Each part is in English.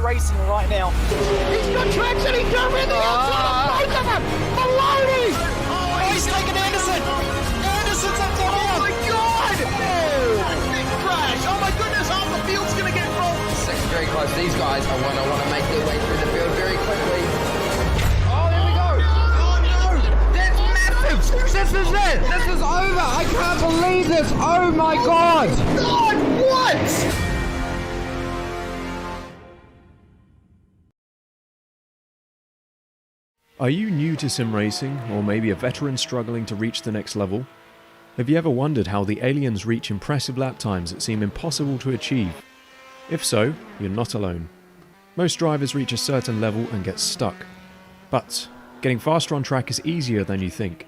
Aussie Racing right now. He's got traction, he's going around the outside of both of them! Maloney! Oh, he's taken Anderson! Anderson's up the Oh my God! big crash! Oh my goodness, half the field's going to get rolled! Second very close. These guys are want to make their way through the field very quickly. Oh, there we go! Oh no! That's massive! This is it! This is over! I can't believe this! Oh my God! God, what? Are you new to sim racing, or maybe a veteran struggling to reach the next level? Have you ever wondered how the aliens reach impressive lap times that seem impossible to achieve? If so, you're not alone. Most drivers reach a certain level and get stuck. But getting faster on track is easier than you think.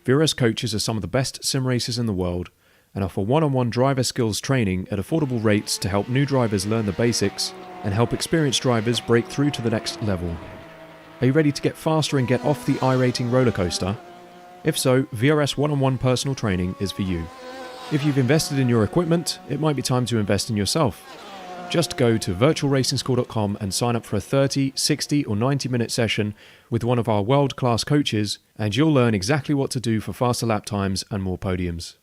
VRS coaches are some of the best sim racers in the world and offer one-on-one driver skills training at affordable rates to help new drivers learn the basics and help experienced drivers break through to the next level. Are you ready to get faster and get off the iRacing roller coaster? If so, VRS one-on-one personal training is for you. If you've invested in your equipment, it might be time to invest in yourself. Just go to virtualracingschool.com and sign up for a 30, 60 or 90-minute session with one of our world-class coaches, and you'll learn exactly what to do for faster lap times and more podiums.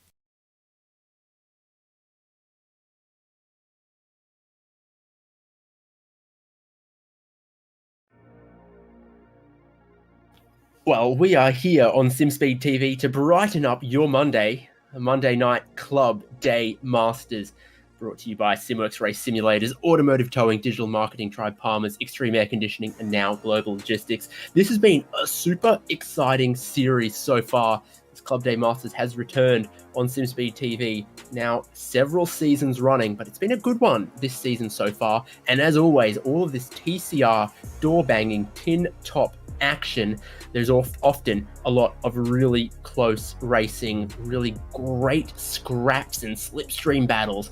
Well, we are here on SimSpeed TV to brighten up your Monday, a Monday night club day masters, brought to you by SimWorks Race Simulators, Automotive Towing, Digital Marketing, Tribe Palmers, Extreme Air Conditioning, and now Global Logistics. This has been a super exciting series so far. This Club Day Masters has returned on SimSpeed TV, now several seasons running, but it's been a good one this season so far. And as always, all of this TCR, door-banging, tin-top action. There's often a lot of really close racing, really great scraps and slipstream battles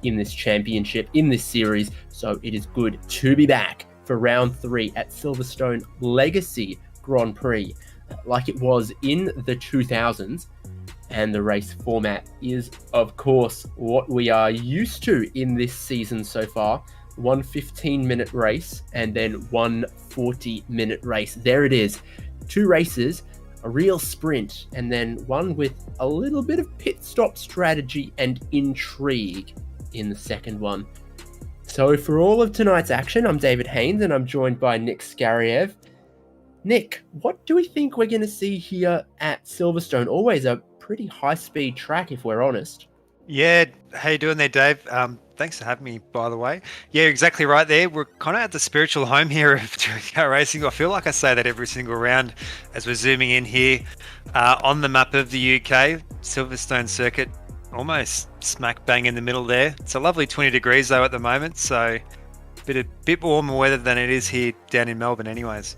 in this championship, in this series. So it is good to be back for round 3 at Silverstone Legacy Grand Prix, like it was in the 2000s. And the race format is, of course, what we are used to in this season so far. One 15-minute race and then one 40-minute race. There it is. 2 races, a real sprint, and then one with a little bit of pit stop strategy and intrigue in the second one. So for all of tonight's action, I'm David Haynes and I'm joined by Nick Skariev. Nick, what do we think we're going to see here at Silverstone? Always a pretty high-speed track, if we're honest. Yeah, how you doing there, Dave? Thanks for having me, by the way. Yeah, exactly right there. We're kind of at the spiritual home here of car racing. I feel like I say that every single round as we're zooming in here on the map of the UK. Silverstone circuit, almost smack bang in the middle there. It's a lovely 20 degrees though at the moment, so a bit warmer weather than it is here down in Melbourne anyways.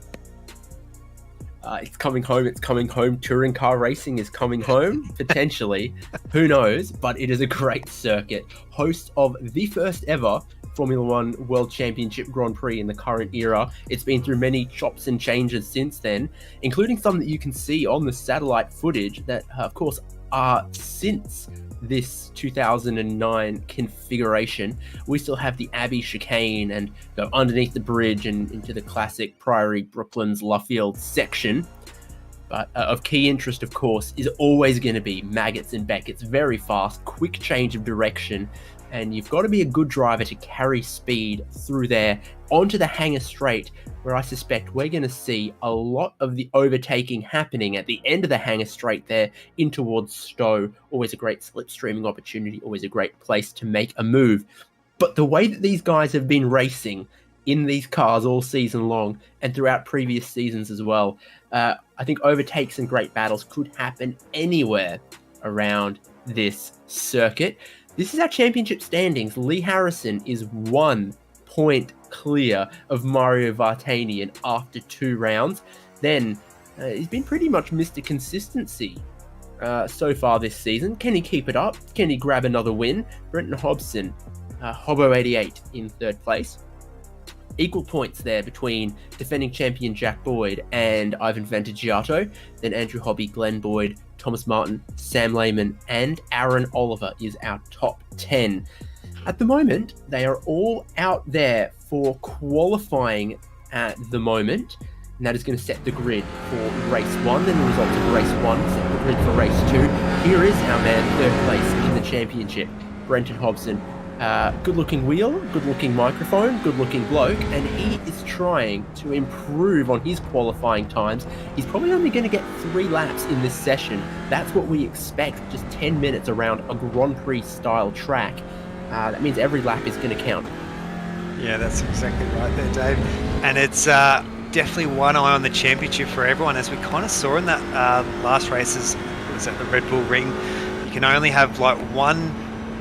It's coming home. Touring car racing is coming home, potentially. Who knows? But it is a great circuit. Host of the first ever Formula One World Championship Grand Prix in the current era. It's been through many chops and changes since then, including some that you can see on the satellite footage that, of course, are since this 2009 configuration. We still have the Abbey chicane and go underneath the bridge and into the classic Priory, Brooklands, Luffield section. But of key interest, of course, is always going to be Maggots and Beckett's. Very fast, quick change of direction, and you've got to be a good driver to carry speed through there onto the Hangar Straight, where I suspect we're going to see a lot of the overtaking happening at the end of the Hangar Straight there in towards Stowe. Always a great slipstreaming opportunity, always a great place to make a move. But the way that these guys have been racing in these cars all season long and throughout previous seasons as well, I think overtakes and great battles could happen anywhere around this circuit. This is our championship standings. Lee Harrison is 1 point clear of Mario Vartanian after 2 rounds. Then he's been pretty much Mr. Consistency so far this season. Can he keep it up? Can he grab another win? Brenton Hobson, Hobbo88 in 3rd place. Equal points there between defending champion Jack Boyd and Ivan Vantagiato. Then Andrew Hobby, Glenn Boyd, Thomas Martin, Sam Lehman, and Aaron Oliver is our top 10. At the moment, they are all out there for qualifying at the moment, and that is going to set the grid for race 1. Then the results of race 1 set the grid for race 2. Here is our man, 3rd place in the championship, Brenton Hobson. Good-looking wheel, good-looking microphone, good-looking bloke, and he is trying to improve on his qualifying times. He's probably only going to get 3 laps in this session. That's what we expect, just 10 minutes around a Grand Prix-style track. That means every lap is going to count. Yeah, that's exactly right there, Dave. And it's definitely one eye on the championship for everyone, as we kind of saw in that last races. It was at the Red Bull Ring. You can only have like one.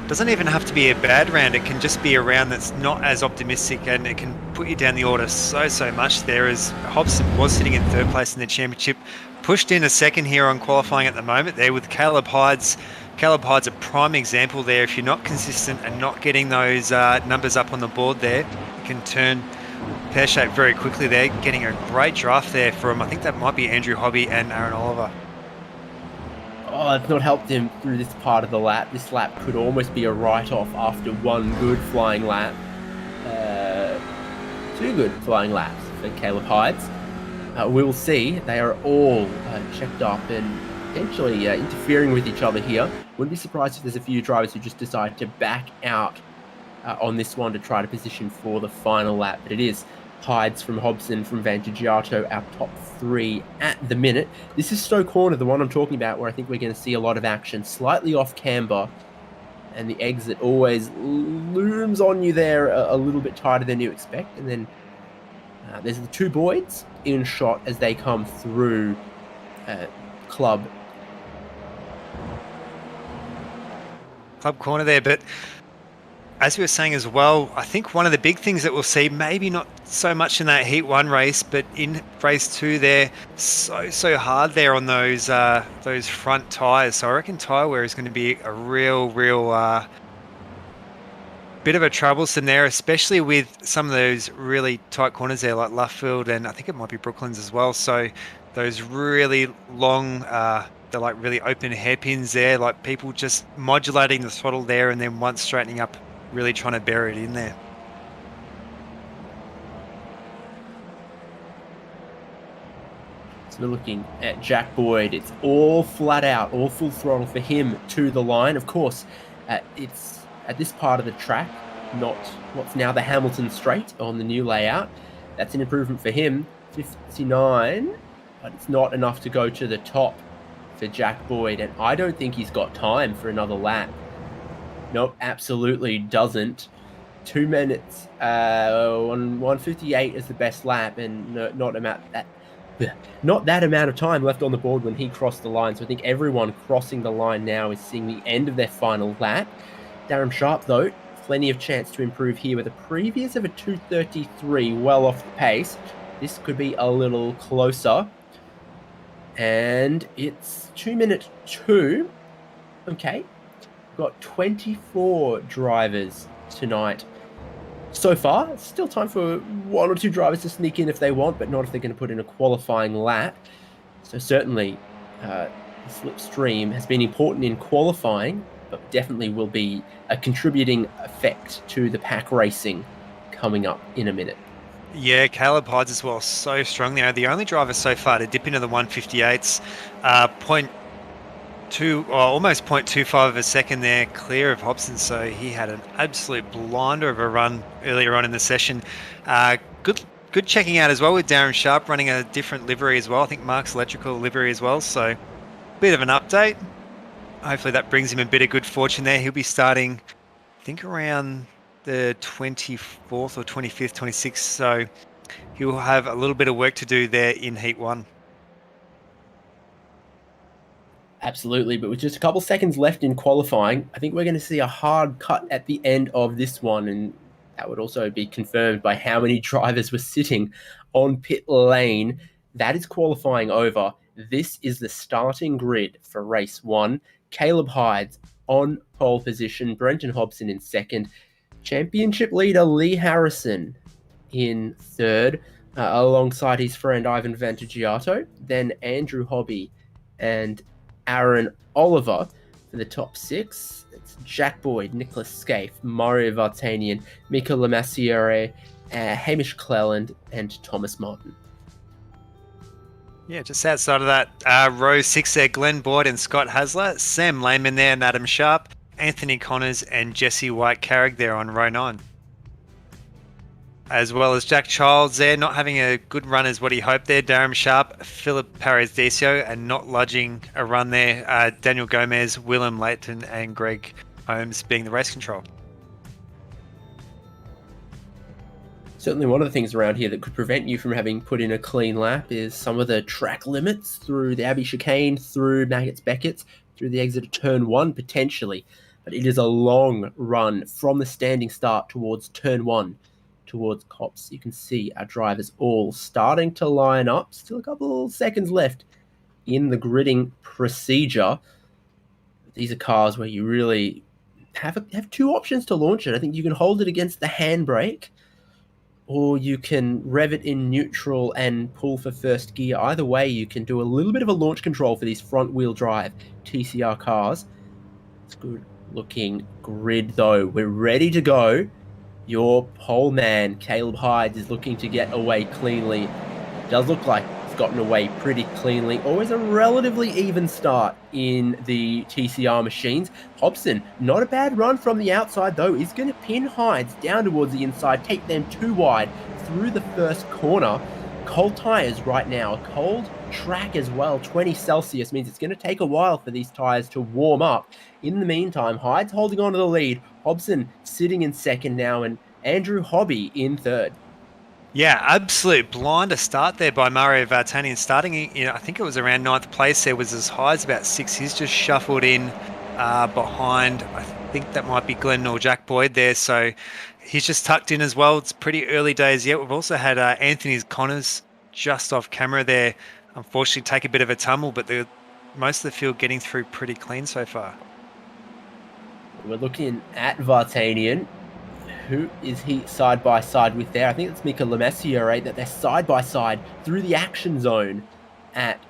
Doesn't even have to be a bad round. It can just be a round that's not as optimistic, and it can put you down the order so much there. As Hobson was sitting in 3rd place in the championship, pushed in a 2nd here on qualifying at the moment there with Caleb Hyde's. Caleb Hyde's a prime example there. If you're not consistent and not getting those numbers up on the board there, you can turn pear-shaped very quickly there, getting a great draft there from, I think that might be Andrew Hobby and Aaron Oliver. Oh, it's not helped him through this part of the lap. This lap could almost be a write-off after one good flying lap. 2 good flying laps for Caleb Hydes. We'll see. They are all checked up and potentially interfering with each other here. Wouldn't be surprised if there's a few drivers who just decide to back out on this one to try to position for the final lap. But it is Hydes from Hobson from Vantagiato, our top 3 at the minute. This is Stoke Corner, the one I'm talking about, where I think we're going to see a lot of action. Slightly off camber, and the exit always looms on you there a little bit tighter than you expect. And then there's the 2 Boyds in shot as they come through Club Corner there, but as we were saying as well, I think one of the big things that we'll see, maybe not so much in that Heat 1 race, but in race 2 there, so hard there on those front tyres. So I reckon tyre wear is going to be a real bit of a troublesome there, especially with some of those really tight corners there, like Luffield, and I think it might be Brooklands as well. So those really long, they're like really open hairpins there, like people just modulating the throttle there, and then once straightening up, really trying to bury it in there. So we're looking at Jack Boyd. It's all flat out, all full throttle for him to the line. Of course, it's at this part of the track, not what's now the Hamilton Straight on the new layout. That's an improvement for him, 59, but it's not enough to go to the top for Jack Boyd, and I don't think he's got time for another lap. Nope, absolutely doesn't. 2 minutes on 1:58 is the best lap, and not that amount of time left on the board when he crossed the line. So I think everyone crossing the line now is seeing the end of their final lap. Darren Sharp, though, plenty of chance to improve here with a previous of a 2:33, well off the pace. This could be a little closer. And it's 2:02. Okay. Got 24 drivers tonight. So far, still time for 1 or 2 drivers to sneak in if they want, but not if they're going to put in a qualifying lap. So certainly, the slipstream has been important in qualifying, but definitely will be a contributing effect to the pack racing coming up in a minute. Yeah, Caleb Hydes as well, so strong there. The only driver so far to dip into the 158s, almost 0.25 of a second there, clear of Hobson. So he had an absolute blinder of a run earlier on in the session. Good checking out as well with Darren Sharp running a different livery as well. I think Mark's electrical livery as well. So bit of an update. Hopefully that brings him a bit of good fortune there. He'll be starting, I think, around the 24th or 25th, 26th. So he'll have a little bit of work to do there in Heat 1. Absolutely, but with just a couple seconds left in qualifying, I think we're going to see a hard cut at the end of this one, and that would also be confirmed by how many drivers were sitting on pit lane. That is qualifying over. This is the starting grid for race 1. Caleb Hydes on pole position, Brenton Hobson in second, championship leader Lee Harrison in third, alongside his friend Ivan Vantagiato, then Andrew Hobby and Aaron Oliver. For the top 6, it's Jack Boyd, Nicholas Scaife, Mario Vartanian, Mika Lemassiere, Hamish Cleland, and Thomas Martin. Yeah, just outside of that, row 6 there, Glenn Boyd and Scott Hasler, Sam Lehman there and Adam Sharp, Anthony Connors and Jesse White-Carrick there on row 9. As well as Jack Childs there, not having a good run as what he hoped there. Darren Sharp, Philip Paradisio, and not lodging a run there. Daniel Gomez, Willem Leighton, and Greg Holmes being the race control. Certainly one of the things around here that could prevent you from having put in a clean lap is some of the track limits through the Abbey Chicane, through Maggots Beckett's, through the exit of turn 1 potentially. But it is a long run from the standing start towards turn 1, towards Cops. You can see our drivers all starting to line up. Still a couple seconds left in the gridding procedure. These are cars where you really have 2 options to launch it. I think you can hold it against the handbrake, or you can rev it in neutral and pull for first gear. Either way, you can do a little bit of a launch control for these front-wheel drive TCR cars. It's good looking grid, though. We're ready to go. Your pole man, Caleb Hydes, is looking to get away cleanly. Does look like he's gotten away pretty cleanly. Always a relatively even start in the TCR machines. Hobson, not a bad run from the outside, though. Is going to pin Hydes down towards the inside, take them too wide through the first corner. Cold tyres right now. A cold track as well. 20 Celsius means it's going to take a while for these tyres to warm up. In the meantime, Hydes holding on to the lead. Hobson sitting in second now, and Andrew Hobby in third. Yeah, absolute blinder start there by Mario Vartanian. Starting, I think it was around 9th place there, was as high as about 6. He's just shuffled in behind, I think that might be Glenn or Jack Boyd there. So he's just tucked in as well. It's pretty early days yet. We've also had Anthony Connors just off camera there. Unfortunately, take a bit of a tumble, but most of the field getting through pretty clean so far. We're looking at Vartanian. Who is he side by side with there? I think it's Mika Lemessier, right? That they're side by side through the action zone at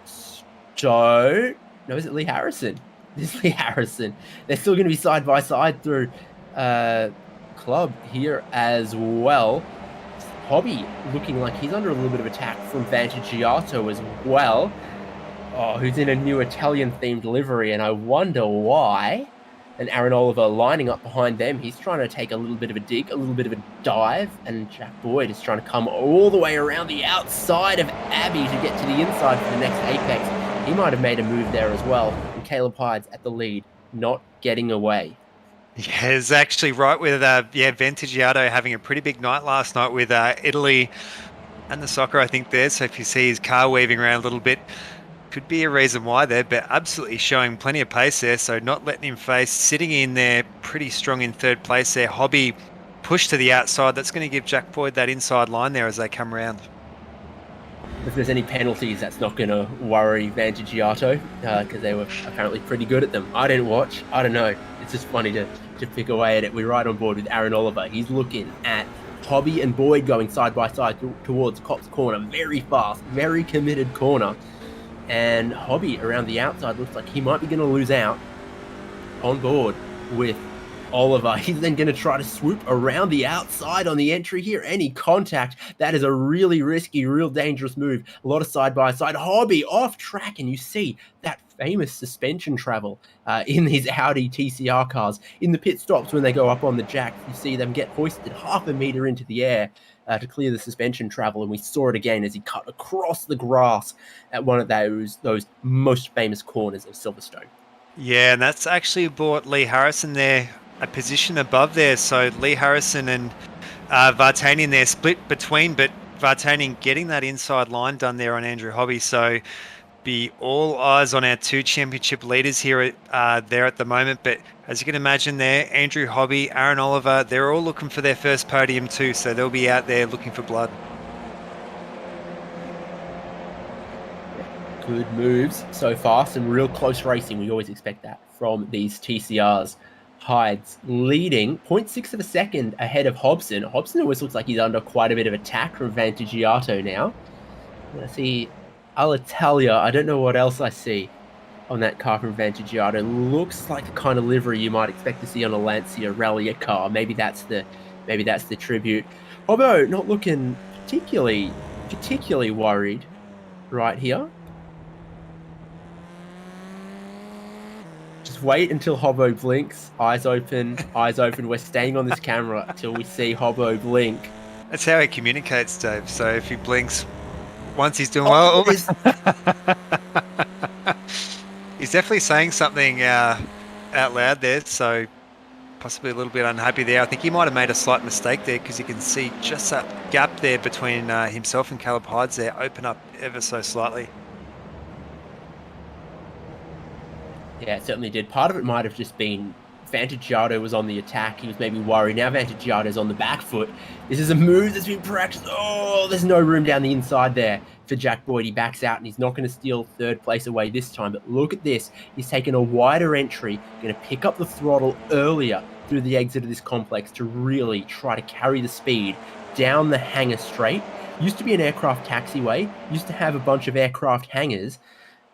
Joe. No, is it Lee Harrison? This is Lee Harrison. They're still going to be side by side through Club here as well. Hobby looking like he's under a little bit of attack from Vantagiato as well. Oh, who's in a new Italian themed livery, and I wonder why. And Aaron Oliver lining up behind them. He's trying to take a little bit of a dig, a little bit of a dive. And Jack Boyd is trying to come all the way around the outside of Abbey to get to the inside for the next apex. He might have made a move there as well. And Caleb Hydes at the lead, not getting away. Yeah, it's actually right with Vantagiato having a pretty big night last night with Italy and the soccer, I think, there. So if you see his car weaving around a little bit, could be a reason why there, but absolutely showing plenty of pace there, so not letting him face, sitting in there pretty strong in third place there. Hobby pushed to the outside. That's going to give Jack Boyd that inside line there as they come around. If there's any penalties, that's not going to worry Vantagiato, because they were apparently pretty good at them. I didn't watch. I don't know. It's just funny to pick away at it. We're right on board with Aaron Oliver. He's looking at Hobby and Boyd going side by side towards Cops corner. Very fast, very committed corner. And Hobby around the outside looks like he might be going to lose out on board with Oliver. He's then going to try to swoop around the outside on the entry here. Any contact, that is a really risky, real dangerous move. A lot of side-by-side. Hobby off track, and you see that famous suspension travel in these Audi TCR cars. In the pit stops when they go up on the jack, you see them get hoisted half a meter into the air to clear the suspension travel, and we saw it again as he cut across the grass at one of those most famous corners of Silverstone. Yeah, and that's actually brought Lee Harrison there a position above there. So Lee Harrison and Vartanian there split between, but Vartanian getting that inside line done there on Andrew Hobby. So be all eyes on our 2 championship leaders here there at the moment. But as you can imagine there, Andrew Hobby, Aaron Oliver, they're all looking for their first podium too. So they'll be out there looking for blood. Good moves so far. Some real close racing. We always expect that from these TCRs. Hydes leading 0.6 of a second ahead of Hobson. Hobson always looks like he's under quite a bit of attack from Vantagiato now. I see Alitalia. I don't know what else I see. on that car from Vantagiato. Looks like the kind of livery you might expect to see on a Lancia Rallier car. Maybe that's the tribute. Hobbo not looking particularly worried right here. Just wait until Hobbo blinks. Eyes open, eyes open. We're staying on this camera until we see Hobbo blink. That's how he communicates, Dave. So if he blinks once he's doing well, he's definitely saying something out loud there. So possibly a little bit unhappy there. I think he might have made a slight mistake there because you can see just that gap there between himself and Caleb Hydes there open up ever so slightly. Yeah, it certainly did. Part of it might have just been Vantagiato was on the attack. He was maybe worried. Now Vantagiato's on the back foot. This is a move that's been practiced. Oh, there's no room down the inside there for Jack Boyd. He backs out and he's not going to steal third place away this time. But look at this. He's taken a wider entry, going to pick up the throttle earlier through the exit of this complex to really try to carry the speed down the hangar straight. Used to be an aircraft taxiway. Used to have a bunch of aircraft hangars.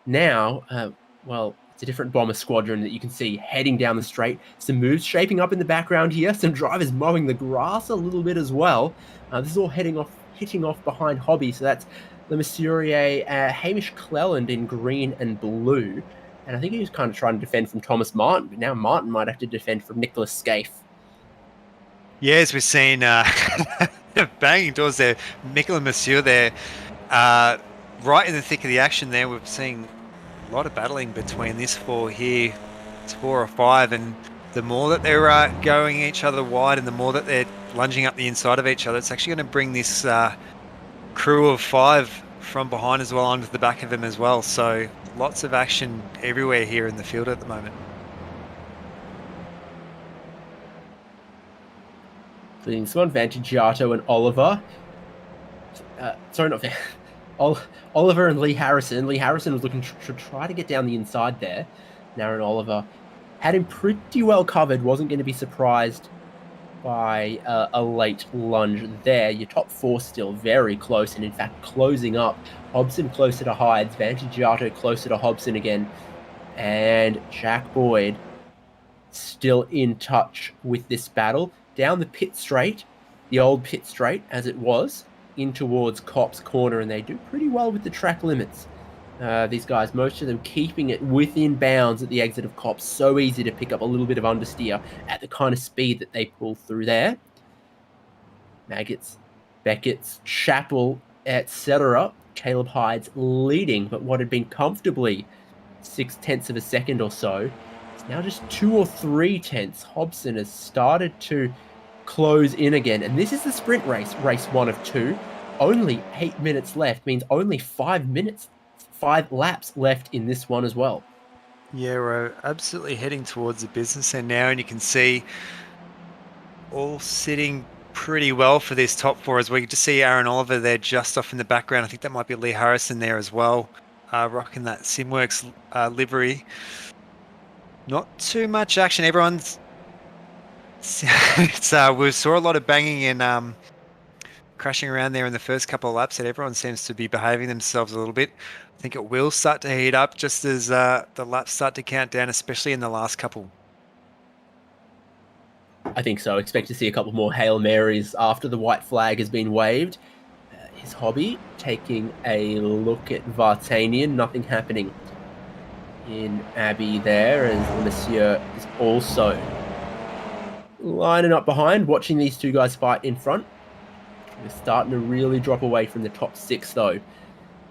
Now, well, it's a different bomber squadron that you can see heading down the straight. Some moves shaping up in the background here. Some drivers mowing the grass a little bit as well. This is all hitting off behind Hobby. So that's Le Mesurier, Hamish Cleland in green and blue. And I think he was kind of trying to defend from Thomas Martin, but now Martin might have to defend from Nicholas Scaife. Yeah, as we've seen banging doors there, Michael and Monsieur there, right in the thick of the action there. We've seen a lot of battling between this four here. It's 4 or 5, and the more that they're going each other wide and the more that they're lunging up the inside of each other, it's actually going to bring this crew of 5 from behind as well onto the back of them as well. So lots of action everywhere here in the field at the moment. Including Simon Vantagiato and Oliver. Sorry, not Oliver and Lee Harrison. Lee Harrison was looking to try to get down the inside there. Now Oliver had him pretty well covered. Wasn't going to be surprised by a late lunge there. Your top 4 still very close, and in fact closing up. Hobson closer to Hydes, Vantagiato closer to Hobson again, and Jack Boyd still in touch with this battle. Down the pit straight, the old pit straight as it was, in towards Cop's corner, and they do pretty well with the track limits. These guys, most of them keeping it within bounds at the exit of Cop's. So easy to pick up a little bit of understeer at the kind of speed that they pull through there. Maggots, Beckett's, Chappell, etc. Caleb Hydes leading, but what had been comfortably 0.6 of a second or so, it's now just 2 or 3 tenths. Hobson has started to close in again, and this is the sprint race 1 of 2. Only 8 minutes left, means only 5 laps left in this one as well. Yeah, we're absolutely heading towards the business end now, and you can see all sitting pretty well for this top 4 as well. You can just see Aaron Oliver there just off in the background. I think that might be Lee Harrison there as well, rocking that Simworks livery. Not too much action. Everyone's we saw a lot of banging and crashing around there in the first couple of laps, and everyone seems to be behaving themselves a little bit. I think it will start to heat up just as the laps start to count down, especially in the last couple. I think so. Expect to see a couple more Hail Marys after the white flag has been waved. His Hobby taking a look at Vartanian. Nothing happening in Abbey there, and Monsieur is also lining up behind, watching these two guys fight in front. We're starting to really drop away from the top 6 though,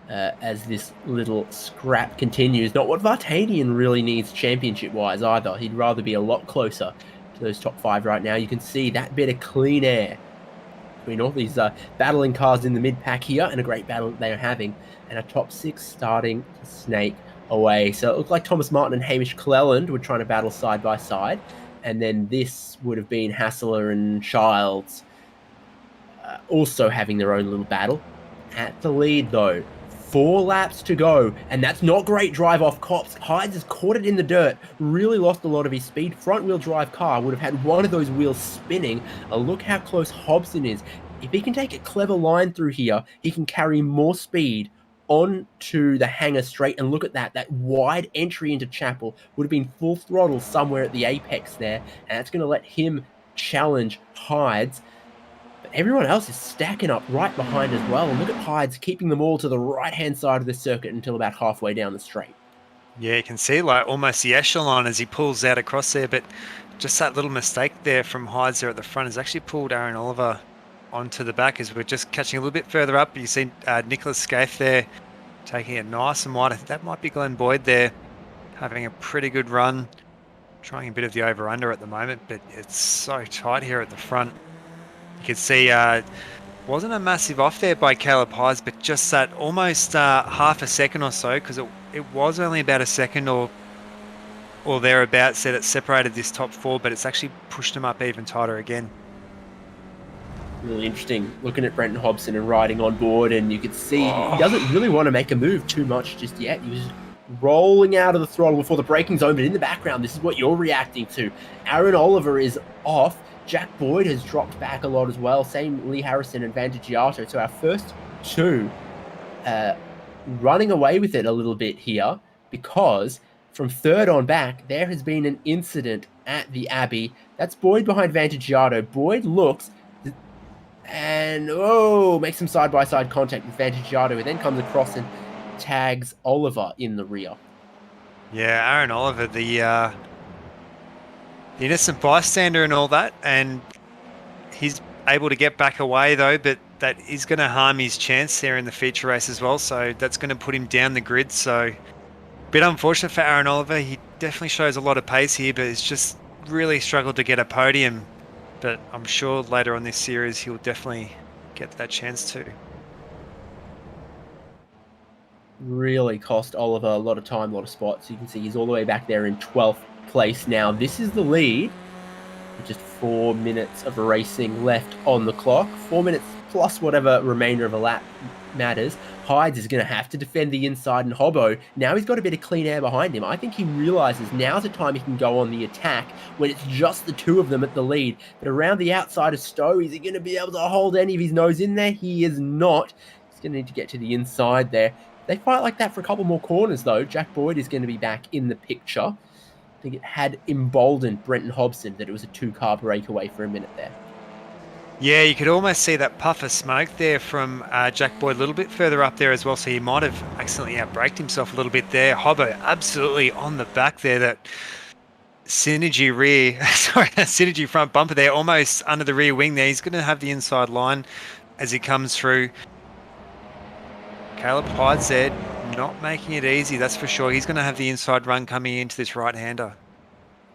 as this little scrap continues. Not what Vartanian really needs championship-wise either. He'd rather be a lot closer to those top 5 right now. You can see that bit of clean air between all these battling cars in the mid-pack here, and a great battle that they are having, and a top 6 starting to snake away. So it looked like Thomas Martin and Hamish Cleland were trying to battle side by side, and then this would have been Hassler and Childs also having their own little battle. At the lead though, 4 laps to go, and that's not great drive off Cops. Hydes has caught it in the dirt, really lost a lot of his speed. Front wheel drive car would have had one of those wheels spinning. Look how close Hobson is. If he can take a clever line through here, he can carry more speed onto the hangar straight, and look at that wide entry into Chapel would have been full throttle somewhere at the apex there, and that's going to let him challenge Hides. But everyone else is stacking up right behind as well, and look at Hides keeping them all to the right-hand side of the circuit until about halfway down the straight. Yeah, you can see like almost the echelon as he pulls out across there, but just that little mistake there from Hides there at the front has actually pulled Aaron Oliver onto the back as we're just catching a little bit further up. You see Nicholas Scaife there taking it nice and wide. I think that might be Glenn Boyd there having a pretty good run, trying a bit of the over-under at the moment, but it's so tight here at the front. You can see wasn't a massive off there by Caleb Hides, but just that almost half a second or so, because it was only about a second or thereabouts that it separated this top four, but it's actually pushed them up even tighter again. Really interesting looking at Brenton Hobson and riding on board, and you could see he doesn't really want to make a move too much just yet. He was just rolling out of the throttle before the braking zone, but in the background, this is what you're reacting to. Aaron Oliver is off. Jack Boyd has dropped back a lot as well. Same Lee Harrison and Vantagiato. So our first two running away with it a little bit here, because from third on back, there has been an incident at the Abbey. That's Boyd behind Vantagiato. Boyd looks and makes some side-by-side contact with Vantagiato, who then comes across and tags Oliver in the rear. Yeah, Aaron Oliver, the innocent bystander and all that, and he's able to get back away though, but that is going to harm his chance there in the feature race as well, so that's going to put him down the grid. So a bit unfortunate for Aaron Oliver. He definitely shows a lot of pace here, but it's just really struggled to get a podium, but I'm sure later on this series he'll definitely get that chance too. Really cost Oliver a lot of time, a lot of spots. You can see he's all the way back there in 12th place now. This is the lead with just 4 minutes of racing left on the clock. 4 minutes plus whatever remainder of a lap matters. Hides is going to have to defend the inside, and Hobbo, now he's got a bit of clean air behind him. I think he realizes now's the time he can go on the attack when it's just the two of them at the lead. But around the outside of Stowe, is he going to be able to hold any of his nose in there? He is not. He's going to need to get to the inside there. They fight like that for a couple more corners, though. Jack Boyd is going to be back in the picture. I think it had emboldened Brenton Hobson that it was a two-car breakaway for a minute there. Yeah, you could almost see that puff of smoke there from Jack Boyd a little bit further up there as well, so he might have accidentally outbraked himself a little bit there. Hobbo absolutely on the back there, that Synergy rear, that Synergy front bumper there, almost under the rear wing there. He's going to have the inside line as he comes through. Caleb Hides there, not making it easy, that's for sure. He's going to have the inside run coming into this right-hander.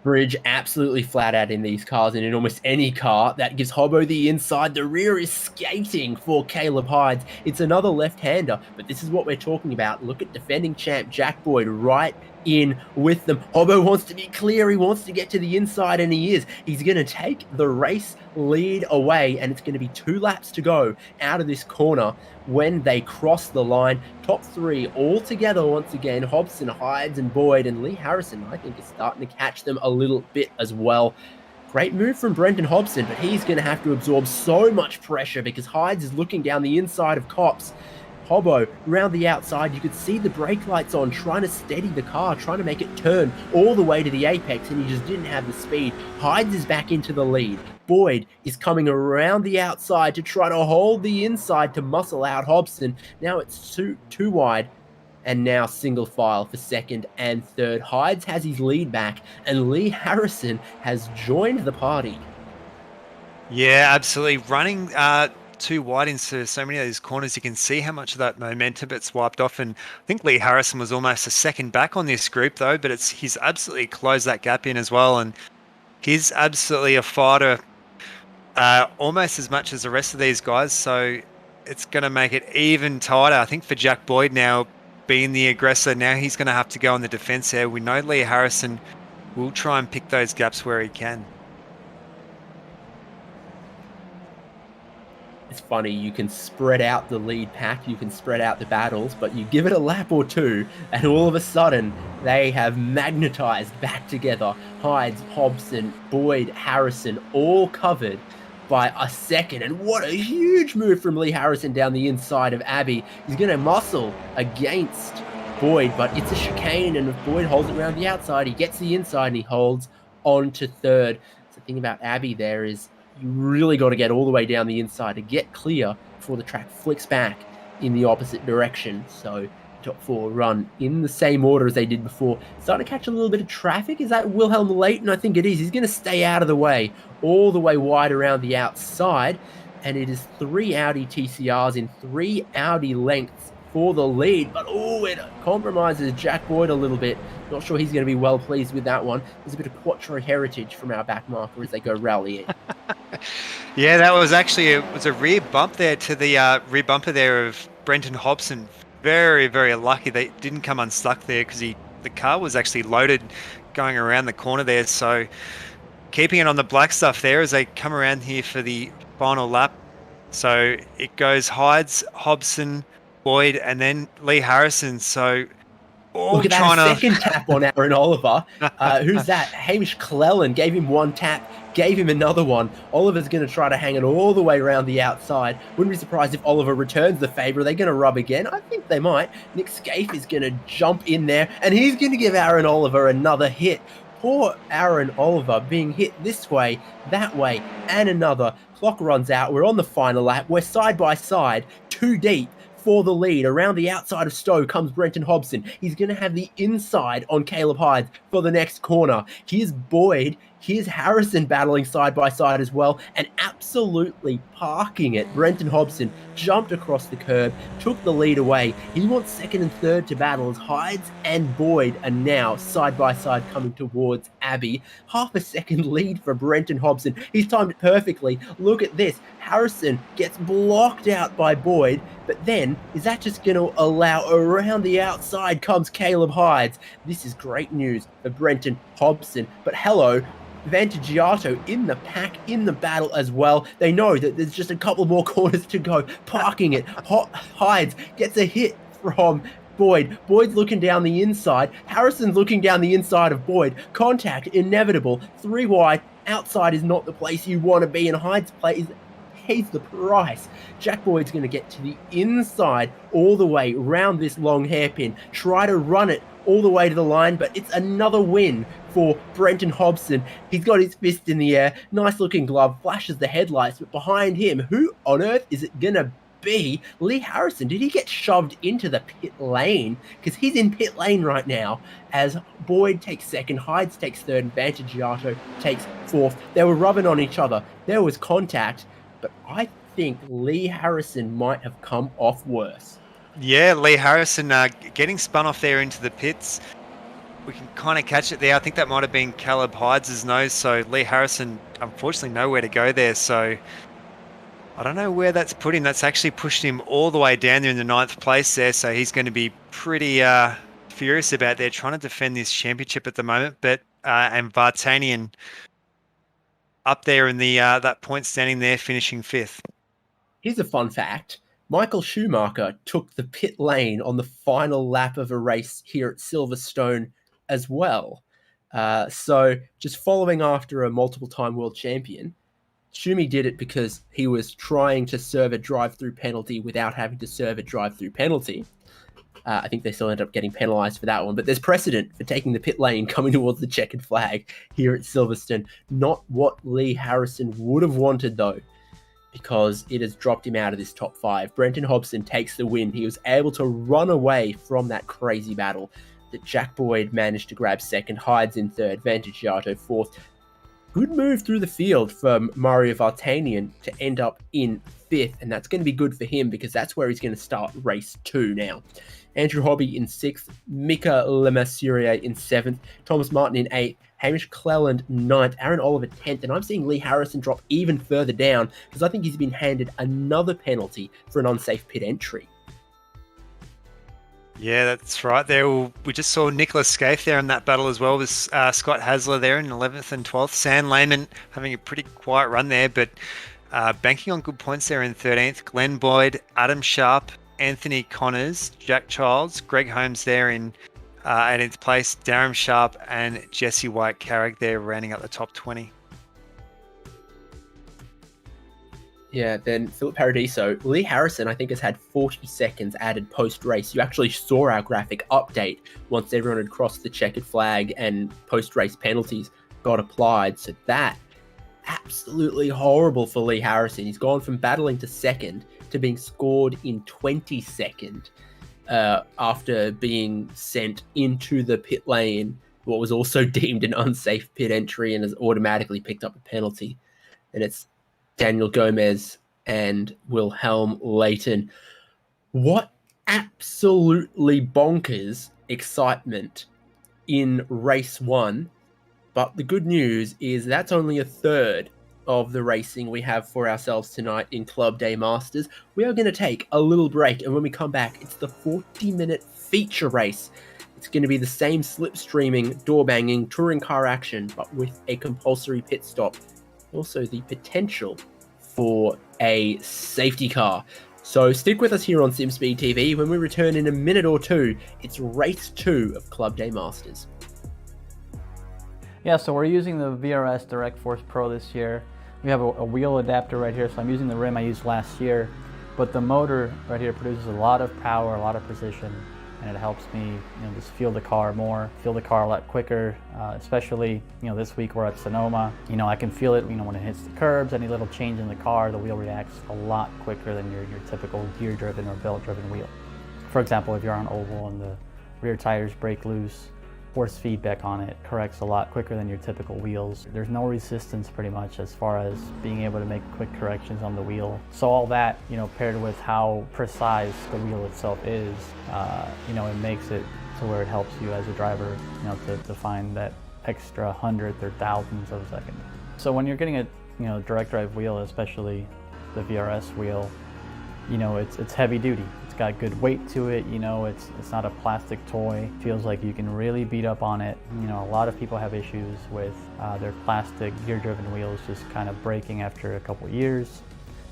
Bridge absolutely flat out in these cars, and in almost any car. That gives Hobbo the inside. The rear is skating for Caleb Hides. It's another left-hander, but this is what we're talking about. Look at defending champ Jack Boyd right in with them. Hobbo wants to be clear. He wants to get to the inside, and he is. He's going to take the race lead away, and it's going to be 2 laps to go out of this corner when they cross the line. Top 3 all together once again. Hobson, Hides, and Boyd, and Lee Harrison, I think, is starting to catch them a little bit as well. Great move from Brenton Hobson, but he's going to have to absorb so much pressure because Hides is looking down the inside of Cops. Hobbo, around the outside, you could see the brake lights on, trying to steady the car, trying to make it turn all the way to the apex, and he just didn't have the speed. Hides is back into the lead. Boyd is coming around the outside to try to hold the inside to muscle out Hobson. Now it's too wide, and now single file for second and third. Hides has his lead back, and Lee Harrison has joined the party. Yeah, absolutely. Running too wide into so many of these corners, you can see how much of that momentum it's wiped off, and I think Lee Harrison was almost a second back on this group though, but he's absolutely closed that gap in as well, and he's absolutely a fighter almost as much as the rest of these guys, so it's going to make it even tighter. I think for Jack Boyd now being the aggressor, now he's going to have to go on the defense there. We know Lee Harrison will try and pick those gaps where he can. It's funny, you can spread out the lead pack, you can spread out the battles, but you give it a lap or two, and all of a sudden, they have magnetized back together. Hides, Hobson, Boyd, Harrison, all covered. by a second. And what a huge move from Lee Harrison down the inside of Abbey. He's going to muscle against Boyd, but it's a chicane, and if Boyd holds it around the outside, he gets the inside and he holds on to third. So the thing about Abbey there is you really got to get all the way down the inside to get clear before the track flicks back in the opposite direction. So top four run in the same order as they did before. Starting to catch a little bit of traffic. Is that Wilhelm Leighton? I think it is. He's going to stay out of the way, all the way wide around the outside. And it is 3 Audi TCRs in 3 Audi lengths for the lead. But it compromises Jack Boyd a little bit. Not sure he's going to be well pleased with that one. There's a bit of Quattro heritage from our back marker as they go rallying. Yeah, that was actually it was a rear bump there to the rear bumper there of Brenton Hobson. Very, very lucky they didn't come unstuck there because the car was actually loaded going around the corner there. So keeping it on the black stuff there as they come around here for the final lap. So it goes Hides, Hobson, Boyd, and then Lee Harrison. So look at that second tap on Aaron Oliver. Who's that? Hamish Cleland gave him one tap, gave him another one. Oliver's going to try to hang it all the way around the outside. Wouldn't be surprised if Oliver returns the favour. Are they going to rub again? I think they might. Nick Scaife is going to jump in there, and he's going to give Aaron Oliver another hit. Poor Aaron Oliver being hit this way, that way, and another. Clock runs out. We're on the final lap. We're side by side, 2 deep. For the lead. Around the outside of Stowe comes Brenton Hobson. He's going to have the inside on Caleb Hyde for the next corner. Here's Boyd. Here's Harrison battling side by side as well and absolutely parking it. Brenton Hobson jumped across the curb, took the lead away. He wants second and third to battle as Hydes and Boyd are now side by side coming towards Abbey. Half a second lead for Brenton Hobson. He's timed it perfectly. Look at this. Harrison gets blocked out by Boyd, but then is that just going to allow around the outside comes Caleb Hydes. This is great news for Brenton Hobson, but hello, Vantagiato in the pack, in the battle as well. They know that there's just a couple more corners to go. Parking it. Hydes gets a hit from Boyd. Boyd's looking down the inside. Harrison's looking down the inside of Boyd. Contact inevitable. 3 wide. Outside is not the place you want to be, and Hydes pays the price. Jack Boyd's going to get to the inside all the way round this long hairpin. Try to run it all the way to the line, but it's another win for Brenton Hobson. He's got his fist in the air. Nice looking glove. Flashes the headlights, but behind him, who on earth is it going to be? Lee Harrison. Did he get shoved into the pit lane? Because he's in pit lane right now as Boyd takes second, Hydes takes third, and Vantagiato takes fourth. They were rubbing on each other. There was contact, but I think Lee Harrison might have come off worse. Yeah, Lee Harrison getting spun off there into the pits. We can kind of catch it there. I think that might have been Caleb Hydes' nose. So Lee Harrison, unfortunately, nowhere to go there. So I don't know where that's put him. That's actually pushed him all the way down there in the 9th place there. So he's going to be pretty furious about there, trying to defend this championship at the moment. But and Vartanian up there in the that point standing there, finishing 5th. Here's a fun fact. Michael Schumacher took the pit lane on the final lap of a race here at Silverstone as well. So just following after a multiple-time world champion, Schumi did it because he was trying to serve a drive-through penalty without having to serve a drive-through penalty. I think they still end up getting penalised for that one, but there's precedent for taking the pit lane coming towards the checkered flag here at Silverstone. Not what Lee Harrison would have wanted, though, because it has dropped him out of this top 5. Brenton Hobson takes the win. He was able to run away from that crazy battle that Jack Boyd managed to grab second, Hydes in third, Vantagiato fourth. Good move through the field from Mario Vartanian to end up in 5th, and that's going to be good for him because that's where he's going to start race 2 now. Andrew Hobby in 6th, Mika Lemasurier in 7th, Thomas Martin in 8th, Hamish Cleland 9th, Aaron Oliver 10th, and I'm seeing Lee Harrison drop even further down because I think he's been handed another penalty for an unsafe pit entry. Yeah, that's right. There, we just saw Nicholas Scaife there in that battle as well with Scott Hasler there in 11th and 12th. Sam Lehman having a pretty quiet run there, but banking on good points there in 13th. Glenn Boyd, Adam Sharp, Anthony Connors, Jack Childs, Greg Holmes there in 18th place, Darren Sharp and Jesse White Carrick there rounding up the top 20. Yeah, then Philip Paradiso. Lee Harrison, I think, has had 40 seconds added post-race. You actually saw our graphic update once everyone had crossed the checkered flag and post-race penalties got applied. So that, absolutely horrible for Lee Harrison. He's gone from battling to second to being scored in 22nd after being sent into the pit lane, what was also deemed an unsafe pit entry, and has automatically picked up a penalty. And it's Daniel Gomez and Wilhelm Leighton. What absolutely bonkers excitement in race 1. But the good news is that's only a third of the racing we have for ourselves tonight in Club Day Masters. We are going to take a little break, and when we come back, it's the 40-minute feature race. It's going to be the same slipstreaming, door-banging, touring car action, but with a compulsory pit stop. Also the potential for a safety car. So stick with us here on SimSpeed TV. When we return in a minute or two, it's race 2 of Club Day Masters. Yeah, so we're using the VRS Direct Force Pro this year. We have a wheel adapter right here, so I'm using the rim I used last year, but the motor right here produces a lot of power, a lot of precision, and it helps me, just feel the car more, feel the car a lot quicker, especially, this week we're at Sonoma. I can feel it, when it hits the curbs, any little change in the car, the wheel reacts a lot quicker than your typical gear-driven or belt-driven wheel. For example, if you're on oval and the rear tires break loose, force feedback on it corrects a lot quicker than your typical wheels. There's no resistance pretty much as far as being able to make quick corrections on the wheel. So all that, paired with how precise the wheel itself is, it makes it to where it helps you as a driver, to find that extra hundredth or thousandths of a second. So when you're getting a direct drive wheel, especially the VRS wheel, it's heavy duty. It's got good weight to it, it's not a plastic toy. It feels like you can really beat up on it. A lot of people have issues with their plastic gear-driven wheels just kind of breaking after a couple years.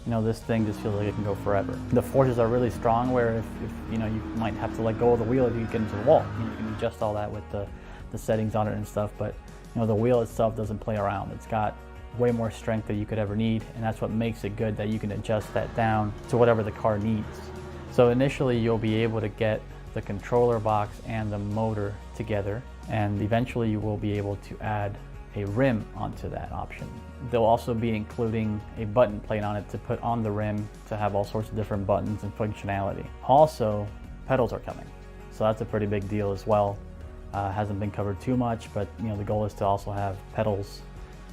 This thing just feels like it can go forever. The forces are really strong where if you might have to let go of the wheel if you get into the wall. You can adjust all that with the settings on it and stuff, but the wheel itself doesn't play around. It's got way more strength than you could ever need, and that's what makes it good, that you can adjust that down to whatever the car needs. So initially you'll be able to get the controller box and the motor together, and eventually you will be able to add a rim onto that option. They'll also be including a button plate on it to put on the rim to have all sorts of different buttons and functionality. Also, pedals are coming, so that's a pretty big deal as well. Hasn't been covered too much, but the goal is to also have pedals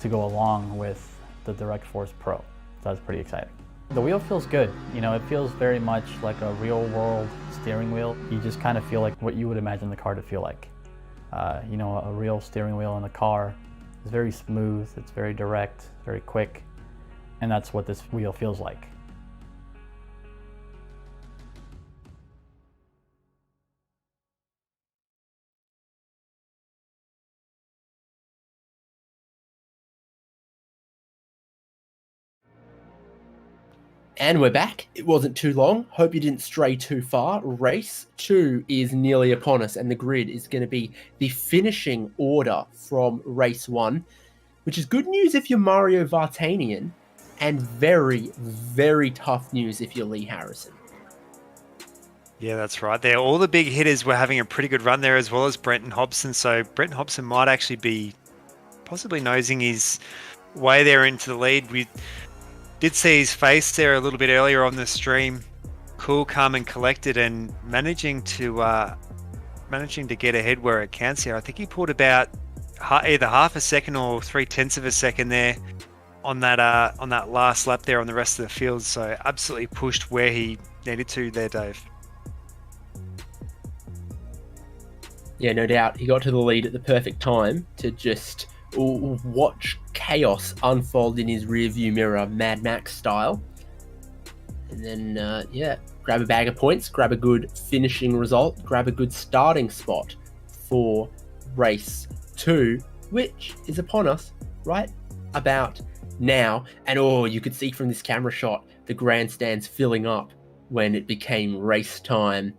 to go along with the Direct Force Pro. So that's pretty exciting. The wheel feels good. It feels very much like a real world steering wheel. You just kind of feel like what you would imagine the car to feel like. A real steering wheel in a car is very smooth, it's very direct, very quick, and that's what this wheel feels like. And we're back. It wasn't too long. Hope you didn't stray too far. Race 2 is nearly upon us, and the grid is going to be the finishing order from race 1, which is good news if you're Mario Vartanian, and very, very tough news if you're Lee Harrison. Yeah, that's right. There, all the big hitters were having a pretty good run there, as well as Brenton Hobson. So Brenton Hobson might actually be possibly nosing his way there into the lead. We did see his face there a little bit earlier on the stream. Cool, calm, and collected, and managing to get ahead where it counts here. I think he pulled about either half a second or 0.3 of a second there on that last lap there on the rest of the field. So absolutely pushed where he needed to there, Dave. Yeah, no doubt. He got to the lead at the perfect time to just watch chaos unfold in his rearview mirror, Mad Max style. And then, grab a bag of points, grab a good finishing result, grab a good starting spot for race 2, which is upon us right about now. And you could see from this camera shot the grandstands filling up when it became race time.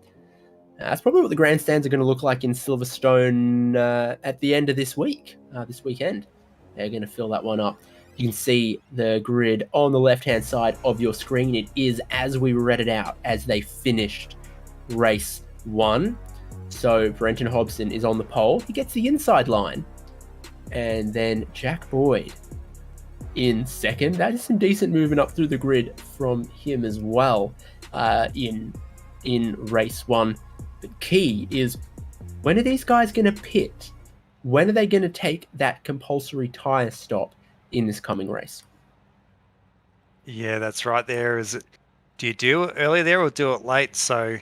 That's probably what the grandstands are going to look like in Silverstone at the end of this weekend. They're going to fill that one up. You can see the grid on the left-hand side of your screen. It is as we read it out, as they finished race 1. So Brenton Hobson is on the pole. He gets the inside line. And then Jack Boyd in second. That is some decent movement up through the grid from him as well in race 1. The key is, when are these guys going to pit? When are they going to take that compulsory tyre stop in this coming race? Yeah, that's right there. Do you do it early there or do it late? So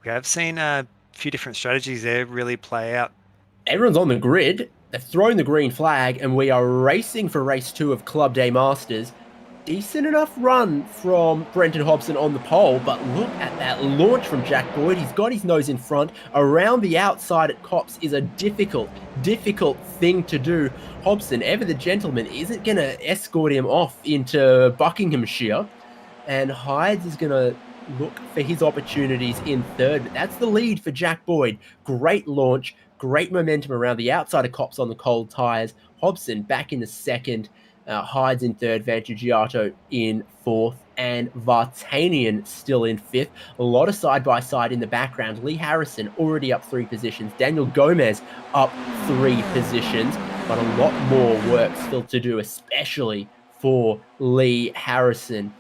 we have seen a few different strategies there really play out. Everyone's on the grid. They've thrown the green flag, and we are racing for race 2 of Club Day Masters. Decent enough run from Brenton Hobson on the pole, but look at that launch from Jack Boyd. He's got his nose in front. Around the outside at Copse is a difficult thing to do. Hobson, ever the gentleman, isn't going to escort him off into Buckinghamshire, and Hides is going to look for his opportunities in third. But that's the lead for Jack Boyd. Great launch, great momentum around the outside of Copse on the cold tyres. Hobson back in the second. Hides in third, Vantagiato in fourth, and Vartanian still in fifth. A lot of side-by-side in the background. Lee Harrison already up 3 positions. Daniel Gomez up 3 positions, but a lot more work still to do, especially for Lee Harrison.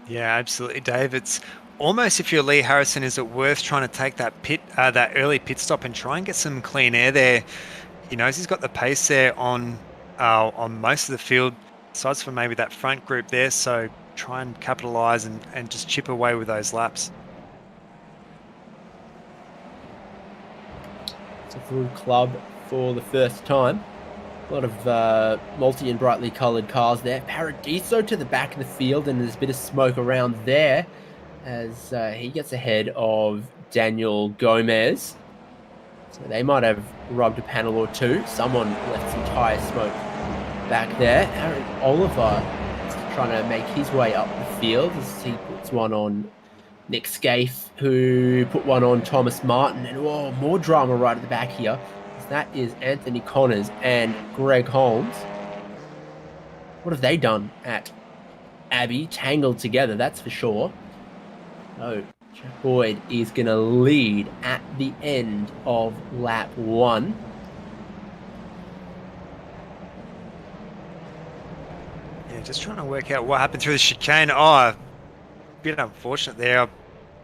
Yeah, absolutely, Dave. It's almost, if you're Lee Harrison, is it worth trying to take that early pit stop and try and get some clean air there? He knows he's got the pace there on most of the field, besides for maybe that front group there, so try and capitalise and just chip away with those laps. It's a full club for the first time. A lot of multi and brightly coloured cars there. Paradiso to the back of the field, and there's a bit of smoke around there as he gets ahead of Daniel Gomez. So they might have rubbed a panel or two. Someone left some tyre smoke back there. Aaron Oliver is trying to make his way up the field as he puts one on Nick Scaife, who put one on Thomas Martin. And more drama right at the back here. That is Anthony Connors and Greg Holmes. What have they done at Abbey? Tangled together, that's for sure. So Jack Boyd is going to lead at the end of lap 1. Yeah, just trying to work out what happened through the chicane. A bit unfortunate there. I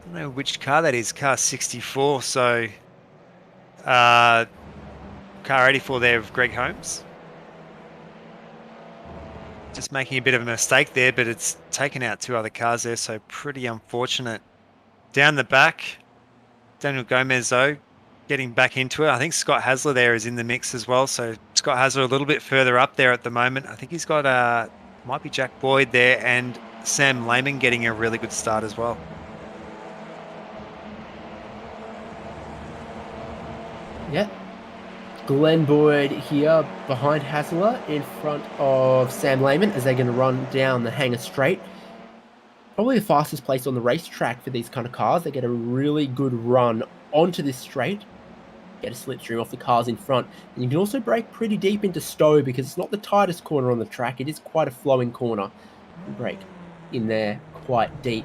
don't know which car that is. Car 64. So, car 84 there of Greg Holmes. Just making a bit of a mistake there, but it's taken out 2 other cars there, so pretty unfortunate. Down the back, Daniel Gomez, though, getting back into it. I think Scott Hasler there is in the mix as well, so Scott Hasler a little bit further up there at the moment. I think he's got, might be Jack Boyd there, and Sam Lehman getting a really good start as well. Yeah. Glenn Boyd here behind Hasler in front of Sam Lehman as they're going to run down the Hangar Straight. Probably the fastest place on the racetrack for these kind of cars. They get a really good run onto this straight, get a slipstream off the cars in front, and you can also brake pretty deep into Stowe because it's not the tightest corner on the track. It is quite a flowing corner. Brake in there quite deep.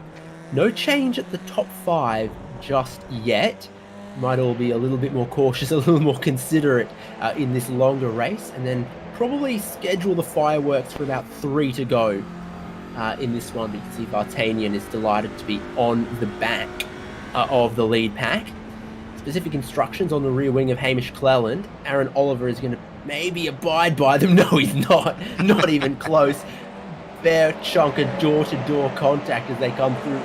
No change at the top 5 just yet. Might all be a little bit more cautious, a little more considerate in this longer race, and then probably schedule the fireworks for about 3 to go in this one. You can see Vartanian is delighted to be on the back of the lead pack. Specific instructions on the rear wing of Hamish Cleland. Aaron Oliver is going to maybe abide by them. No, he's not. Not even close. Fair chunk of door-to-door contact as they come through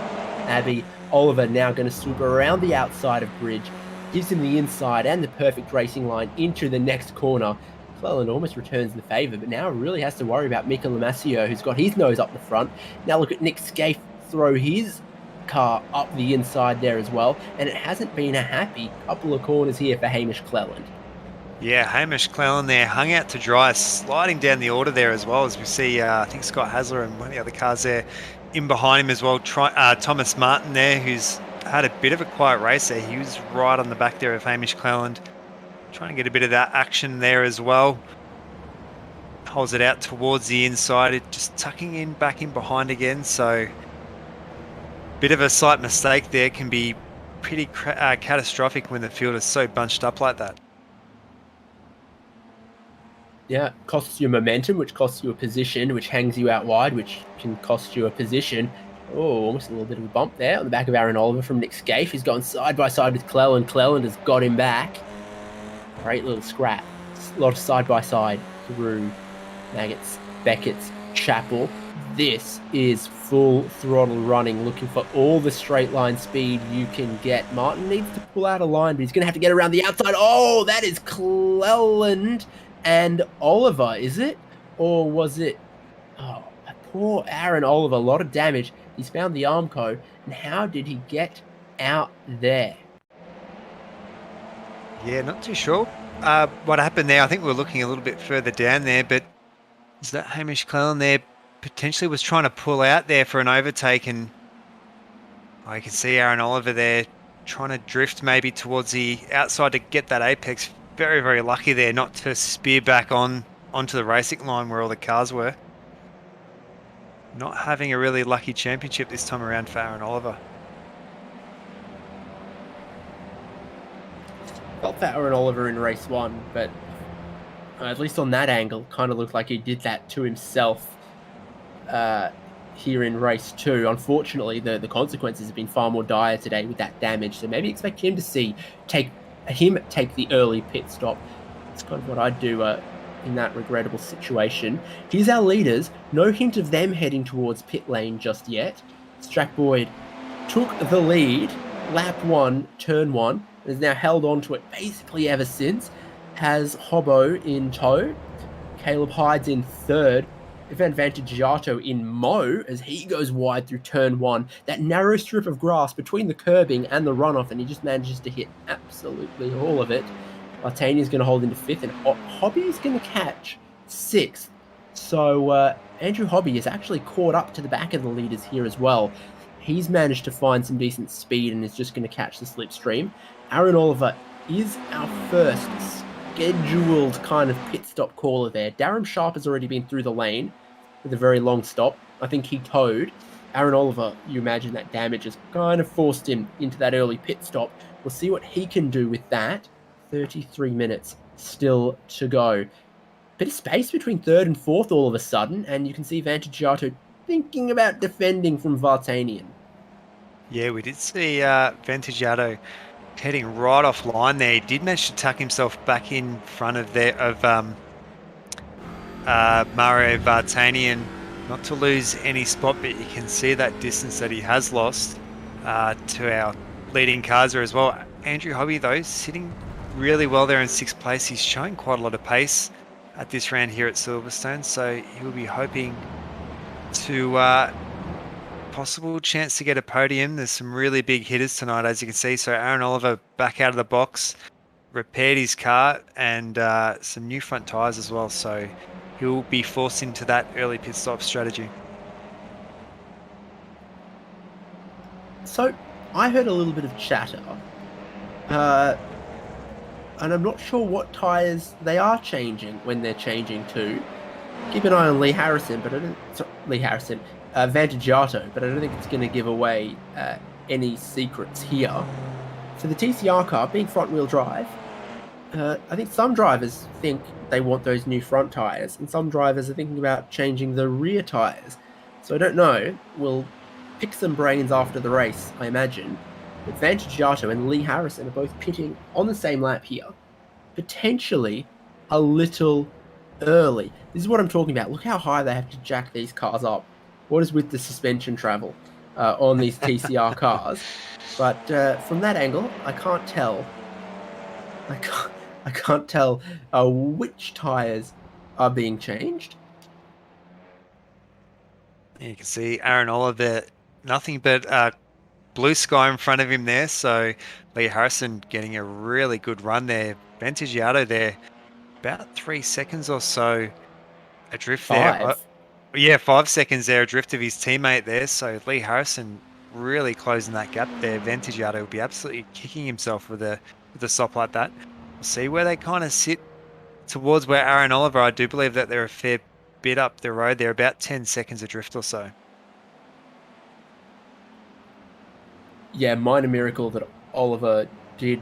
Abbey. Oliver now going to swoop around the outside of Bridge. Gives him the inside and the perfect racing line into the next corner. Cleland almost returns the favour, but now really has to worry about Mika Lamasio, who's got his nose up the front. Now look at Nick Scaife throw his car up the inside there as well, and it hasn't been a happy couple of corners here for Hamish Cleland. Yeah, Hamish Cleland there hung out to dry, sliding down the order there as well, as we see, I think Scott Hasler and one of the other cars there in behind him as well. Thomas Martin there, who's had a bit of a quiet race there. He was right on the back there of Hamish Cleland, trying to get a bit of that action there as well. holds it out towards the inside, it just tucking in back in behind again. So bit of a slight mistake there can be pretty catastrophic when the field is so bunched up like that. Yeah, costs you momentum, which costs you a position, which hangs you out wide, which can cost you a position. Oh, almost a little bit of a bump there on the back of Aaron Oliver from Nick Scaife. He's gone side by side with Cleland. Cleland has got him back. Great little scrap. A lot of side by side through Maggots, Beckett's, Chapel. This is full throttle running, looking for all the straight line speed you can get. Martin needs to pull out a line, but he's going to have to get around the outside. Oh, that is Cleland and Oliver, is it? Or was it... Oh, poor Aaron Oliver, a lot of damage. He's found the Armco, and how did he get out there? Yeah, not too sure what happened there. I think we were looking a little bit further down there, but is that Hamish Cleland there potentially was trying to pull out there for an overtake, and you can see Aaron Oliver there trying to drift maybe towards the outside to get that apex. Very, very lucky there not to spear back onto the racing line where all the cars were. Not having a really lucky championship this time around for Aaron Oliver. Felt that Aaron Oliver in race one, but at least on that angle, kind of looked like he did that to himself here in race two. Unfortunately, the consequences have been far more dire today with that damage, so maybe expect him to take the early pit stop. It's kind of what I'd do in that regrettable situation. Here's our leaders. No hint of them heading towards pit lane just yet. Strack Boyd took the lead, lap one, turn one, and has now held on to it basically ever since. Has Hobbo in tow. Caleb Hyde's in third. Ivan Vantagiato in Mo as he goes wide through turn one. That narrow strip of grass between the curbing and the runoff, and he just manages to hit absolutely all of it. Martani's going to hold into fifth, and Hobby's going to catch sixth. So Andrew Hobby is actually caught up to the back of the leaders here as well. He's managed to find some decent speed and is just going to catch the slipstream. Aaron Oliver is our first scheduled kind of pit stop caller there. Darren Sharp has already been through the lane with a very long stop. I think he towed. Aaron Oliver, you imagine that damage has kind of forced him into that early pit stop. We'll see what he can do with that. 33 minutes still to go. Bit of space between third and fourth all of a sudden, and you can see Vantagiato thinking about defending from Vartanian. Yeah, we did see Vantagiato heading right offline there. He did manage to tuck himself back in front of Mario Vartanian, not to lose any spot, but you can see that distance that he has lost to our leading cars as well. Andrew Hobby, though, sitting really well there in sixth place. He's showing quite a lot of pace at this round here at Silverstone, so he'll be hoping to possible chance to get a podium. There's some really big hitters tonight, as you can see. So Aaron Oliver back out of the box, repaired his car, and some new front tyres as well. So he'll be forced into that early pit stop strategy. So I heard a little bit of chatter, and I'm not sure what tyres they are changing when they're changing to. Keep an eye on Lee Harrison, but Vantagiato, but I don't think it's going to give away any secrets here. So the TCR car, being front-wheel drive, I think some drivers think they want those new front tyres, and some drivers are thinking about changing the rear tyres. So I don't know. We'll pick some brains after the race, I imagine. But Vantagiato and Lee Harrison are both pitting on the same lap here, potentially a little early. This is what I'm talking about. Look how high they have to jack these cars up. What is with the suspension travel on these TCR cars? But from that angle, I can't tell. I can't tell which tyres are being changed. You can see Aaron Oliver, nothing but blue sky in front of him there. So Lee Harrison getting a really good run there. Vantagiato there, about 3 seconds or so adrift there. Yeah, 5 seconds there adrift of his teammate there. So Lee Harrison really closing that gap there. Vantagiato will be absolutely kicking himself with a stop like that. We'll see where they kind of sit towards where Aaron Oliver, I do believe that they're a fair bit up the road. They're about 10 seconds adrift or so. Yeah, minor miracle that Oliver did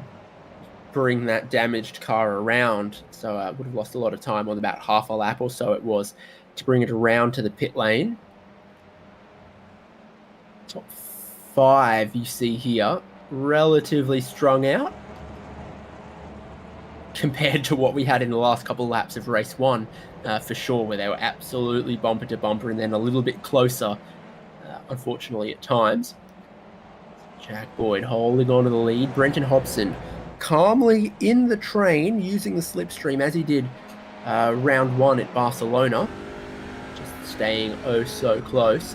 bring that damaged car around. So I would have lost a lot of time on about half a lap or so it was to bring it around to the pit lane. Top 5 you see here, relatively strung out compared to what we had in the last couple of laps of race 1, for sure, where they were absolutely bumper to bumper and then a little bit closer, unfortunately, at times. Jack Boyd holding on to the lead. Brenton Hobson calmly in the train, using the slipstream as he did round 1 at Barcelona, just staying oh so close.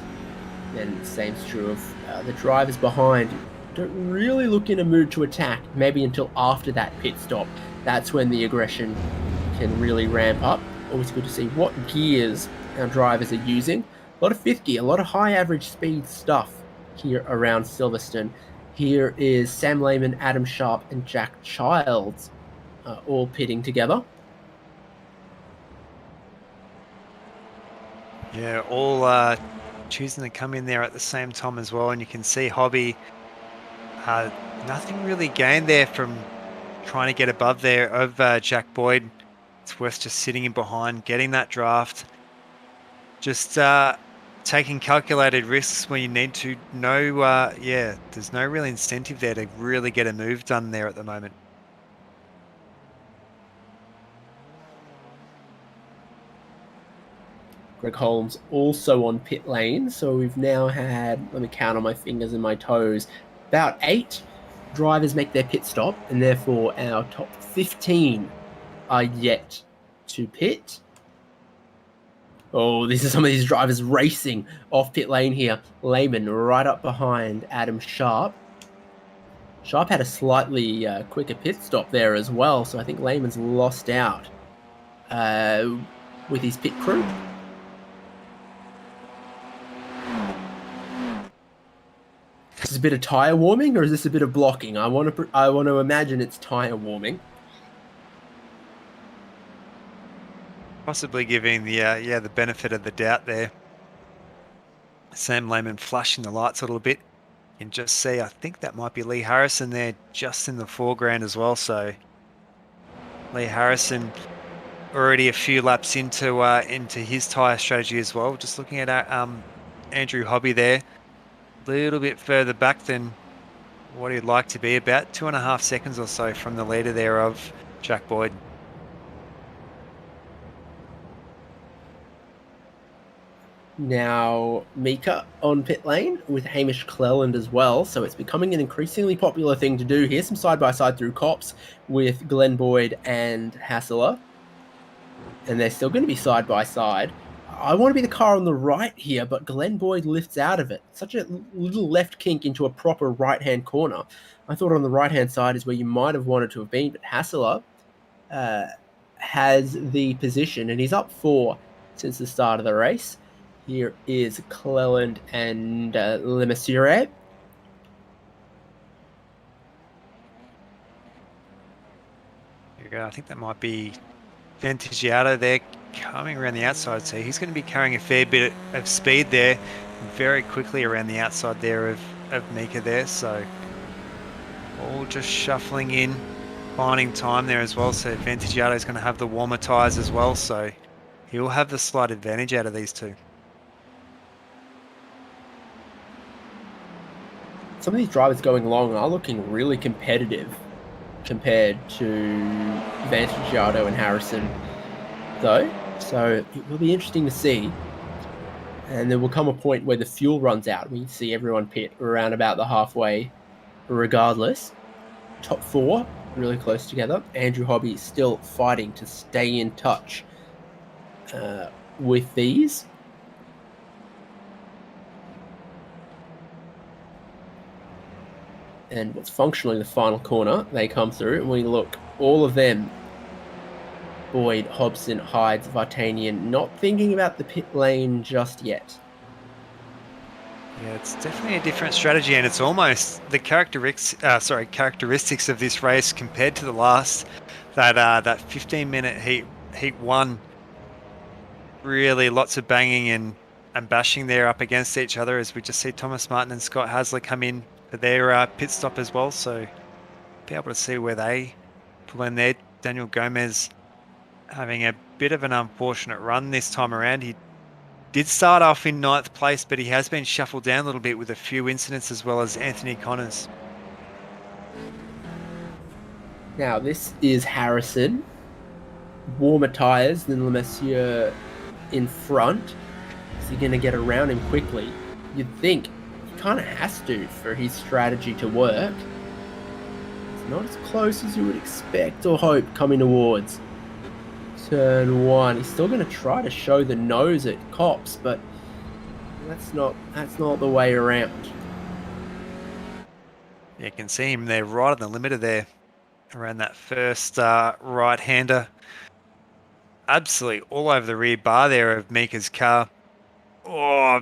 And the same's true of the drivers behind. Don't really look in a mood to attack, maybe until after that pit stop. That's when the aggression can really ramp up. Always good to see what gears our drivers are using. A lot of 5th gear, a lot of high average speed stuff here around Silverstone. Here is Sam Lehman, Adam Sharp, and Jack Childs all pitting together. Yeah, all choosing to come in there at the same time as well. And you can see Hobby, nothing really gained there from trying to get above there of Jack Boyd. It's worth just sitting in behind, getting that draft. Just taking calculated risks when you need to. Yeah, there's no real incentive there to really get a move done there at the moment. Greg Holmes also on pit lane. So we've now had, let me count on my fingers and my toes, about 8 drivers make their pit stop, and therefore our top 15 are yet to pit. Oh, these are some of these drivers racing off pit lane here. Lehman right up behind Adam Sharp. Sharp had a slightly quicker pit stop there as well, so I think Lehman's lost out with his pit crew. Is this a bit of tyre warming, or is this a bit of blocking? I want to imagine it's tyre warming. Possibly giving the benefit of the doubt there. Sam Lehman flashing the lights a little bit. You can just see, I think that might be Lee Harrison there just in the foreground as well. So Lee Harrison already a few laps into his tyre strategy as well. Just looking at Andrew Hobby there. A little bit further back than what he'd like to be, about 2.5 seconds or so from the leader there of Jack Boyd. Now Mika on pit lane with Hamish Cleland as well, so it's becoming an increasingly popular thing to do. Here's some side-by-side through Cops with Glenn Boyd and Hassler, and they're still going to be side-by-side. I want to be the car on the right here, but Glenn Boyd lifts out of it. Such a little left kink into a proper right-hand corner. I thought on the right-hand side is where you might have wanted to have been, but Hassler has the position, and he's up 4 since the start of the race. Here is Cleland and Lemasure. Here we go. I think that might be Ventigiato there coming around the outside. So he's going to be carrying a fair bit of speed there very quickly around the outside there of Mika there. So all just shuffling in, finding time there as well. So Ventigiato is going to have the warmer tyres as well. So he'll have the slight advantage out of these two. Some of these drivers going long are looking really competitive compared to Ventigiato and Harrison, though. So it will be interesting to see. And there will come a point where the fuel runs out. We see everyone pit around about the halfway regardless. Top 4, really close together. Andrew Hobby still fighting to stay in touch with these. And what's functionally the final corner, they come through, and we look, all of them, Boyd, Hobson, Hydes, Vartanian, not thinking about the pit lane just yet. Yeah, it's definitely a different strategy, and it's almost the characteristics of this race compared to the last, that 15-minute heat Heat 1. Really lots of banging and bashing there up against each other as we just see Thomas Martin and Scott Hasler come in for their pit stop as well. So be able to see where they pull in there. Daniel Gomez having a bit of an unfortunate run this time around. He did start off in 9th place, but he has been shuffled down a little bit with a few incidents as well as Anthony Connors. Now, this is Harrison. Warmer tyres than Lemessier in front. Is he going to get around him quickly? You'd think he kind of has to for his strategy to work. It's not as close as you would expect or hope coming towards turn 1. He's still going to try to show the nose at Cops, but that's not the way around. You can see him there right on the limiter there around that first right-hander. Absolutely all over the rear bar there of Mika's car. Oh,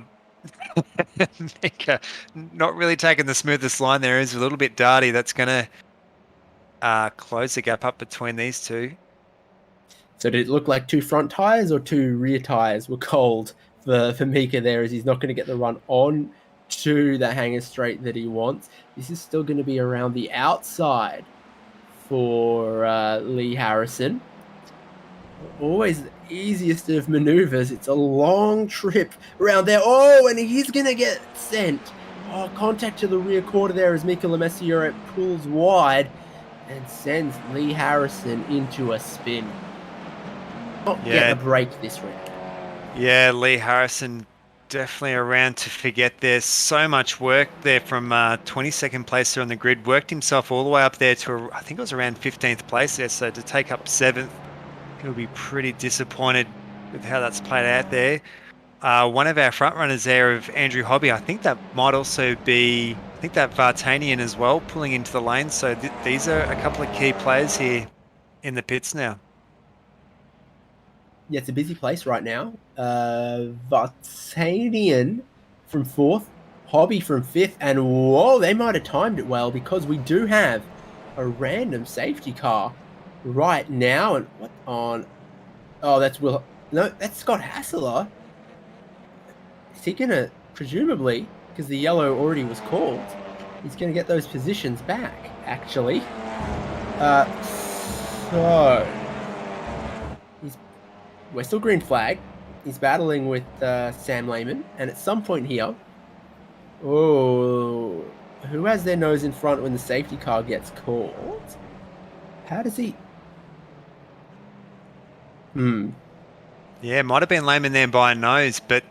Mika not really taking the smoothest line there. Is a little bit darty. That's going to close the gap up between these two. So did it look like 2 front tyres or 2 rear tyres were cold for Mika there, as he's not going to get the run on to the hanger straight that he wants? This is still going to be around the outside for Lee Harrison. Always the easiest of maneuvers. It's a long trip around there. Oh, and he's going to get sent. Oh, contact to the rear quarter there as Mika Lemessier pulls wide and sends Lee Harrison into a spin. Not get a break this round. Yeah, Lee Harrison definitely around to forget. There's so much work there from 22nd place there on the grid. Worked himself all the way up there to, I think it was around 15th place there. So to take up 7th, he'll be pretty disappointed with how that's played out there. One of our front runners there of Andrew Hobby, I think that might also be, I think that Vartanian as well, pulling into the lane. So these are a couple of key players here in the pits now. Yeah, it's a busy place right now. Vartanian from 4th, Hobby from 5th, and whoa, they might have timed it well because we do have a random safety car right now. And what on? Oh, that's Will. No, that's Scott Hasler. Is he gonna, presumably, because the yellow already was called, he's gonna get those positions back, actually. So we're still green flag. He's battling with Sam Lehman, and at some point here, oh, who has their nose in front when the safety car gets called? How does he? Yeah, might have been Lehman there by a nose, but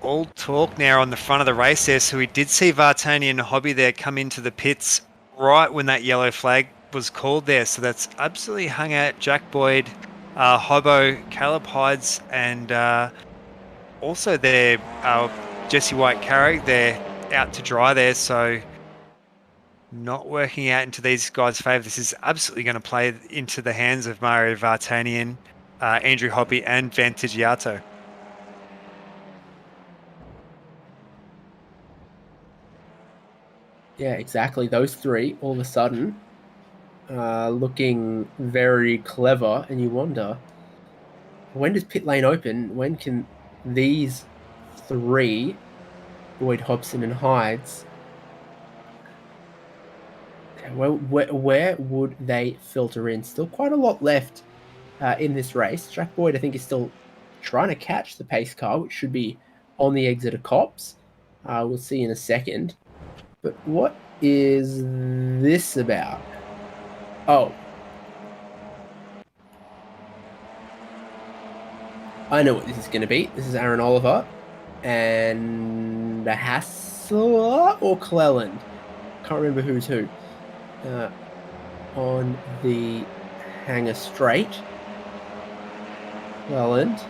all talk now on the front of the race there. So we did see Vartanian and Hobby there come into the pits right when that yellow flag was called there. So that's absolutely hung out Jack Boyd, Hobbo, Caleb Hides, and also there Jesse White Carrick, they're out to dry there. So not working out into these guys' favour. This is absolutely going to play into the hands of Mario Vartanian, Andrew Hobby, and Vantigiato. Yeah, exactly. Those three, all of a sudden, looking very clever, and you wonder, when does pit lane open? When can these three, Boyd, Hobson, and Hides, where would they filter in? Still quite a lot left in this race. Jack Boyd, I think, is still trying to catch the pace car, which should be on the exit of Cops. We'll see in a second. But what is this about? Oh. I know what this is going to be. This is Aaron Oliver and Hassler or Cleland. Can't remember who's who. On the hanger straight. Cleland.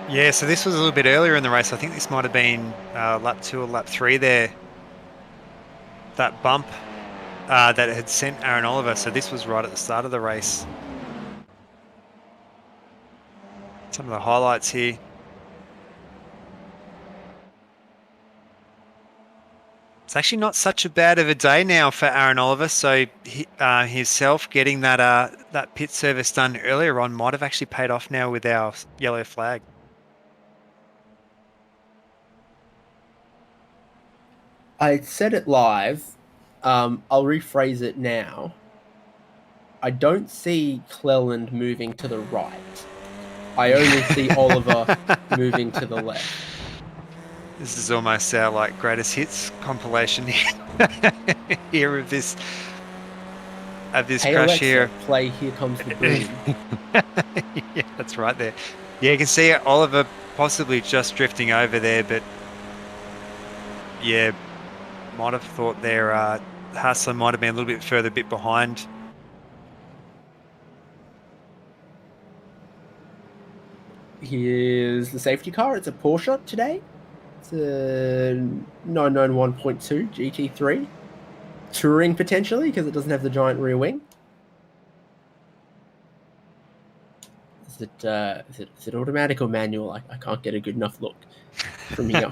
Yeah, so this was a little bit earlier in the race. I think this might have been lap 2 or lap 3 there. That bump that had sent Aaron Oliver. So this was right at the start of the race. Some of the highlights here. It's actually not such a bad of a day now for Aaron Oliver. So himself getting that pit service done earlier on might have actually paid off now with our yellow flag. I said it live. I'll rephrase it now. I don't see Cleland moving to the right. I only see Oliver moving to the left. This is almost our like greatest hits compilation here of this Hey, crash Alexa, here. play Here Comes the Boom. Yeah, that's right there. Yeah, you can see Oliver possibly just drifting over there, but yeah, might have thought their Hassler might have been a little bit further, bit behind. Here's the safety car. It's a Porsche today. It's a 991.2 GT3. Touring potentially because it doesn't have the giant rear wing. Is it automatic or manual? I can't get a good enough look from here.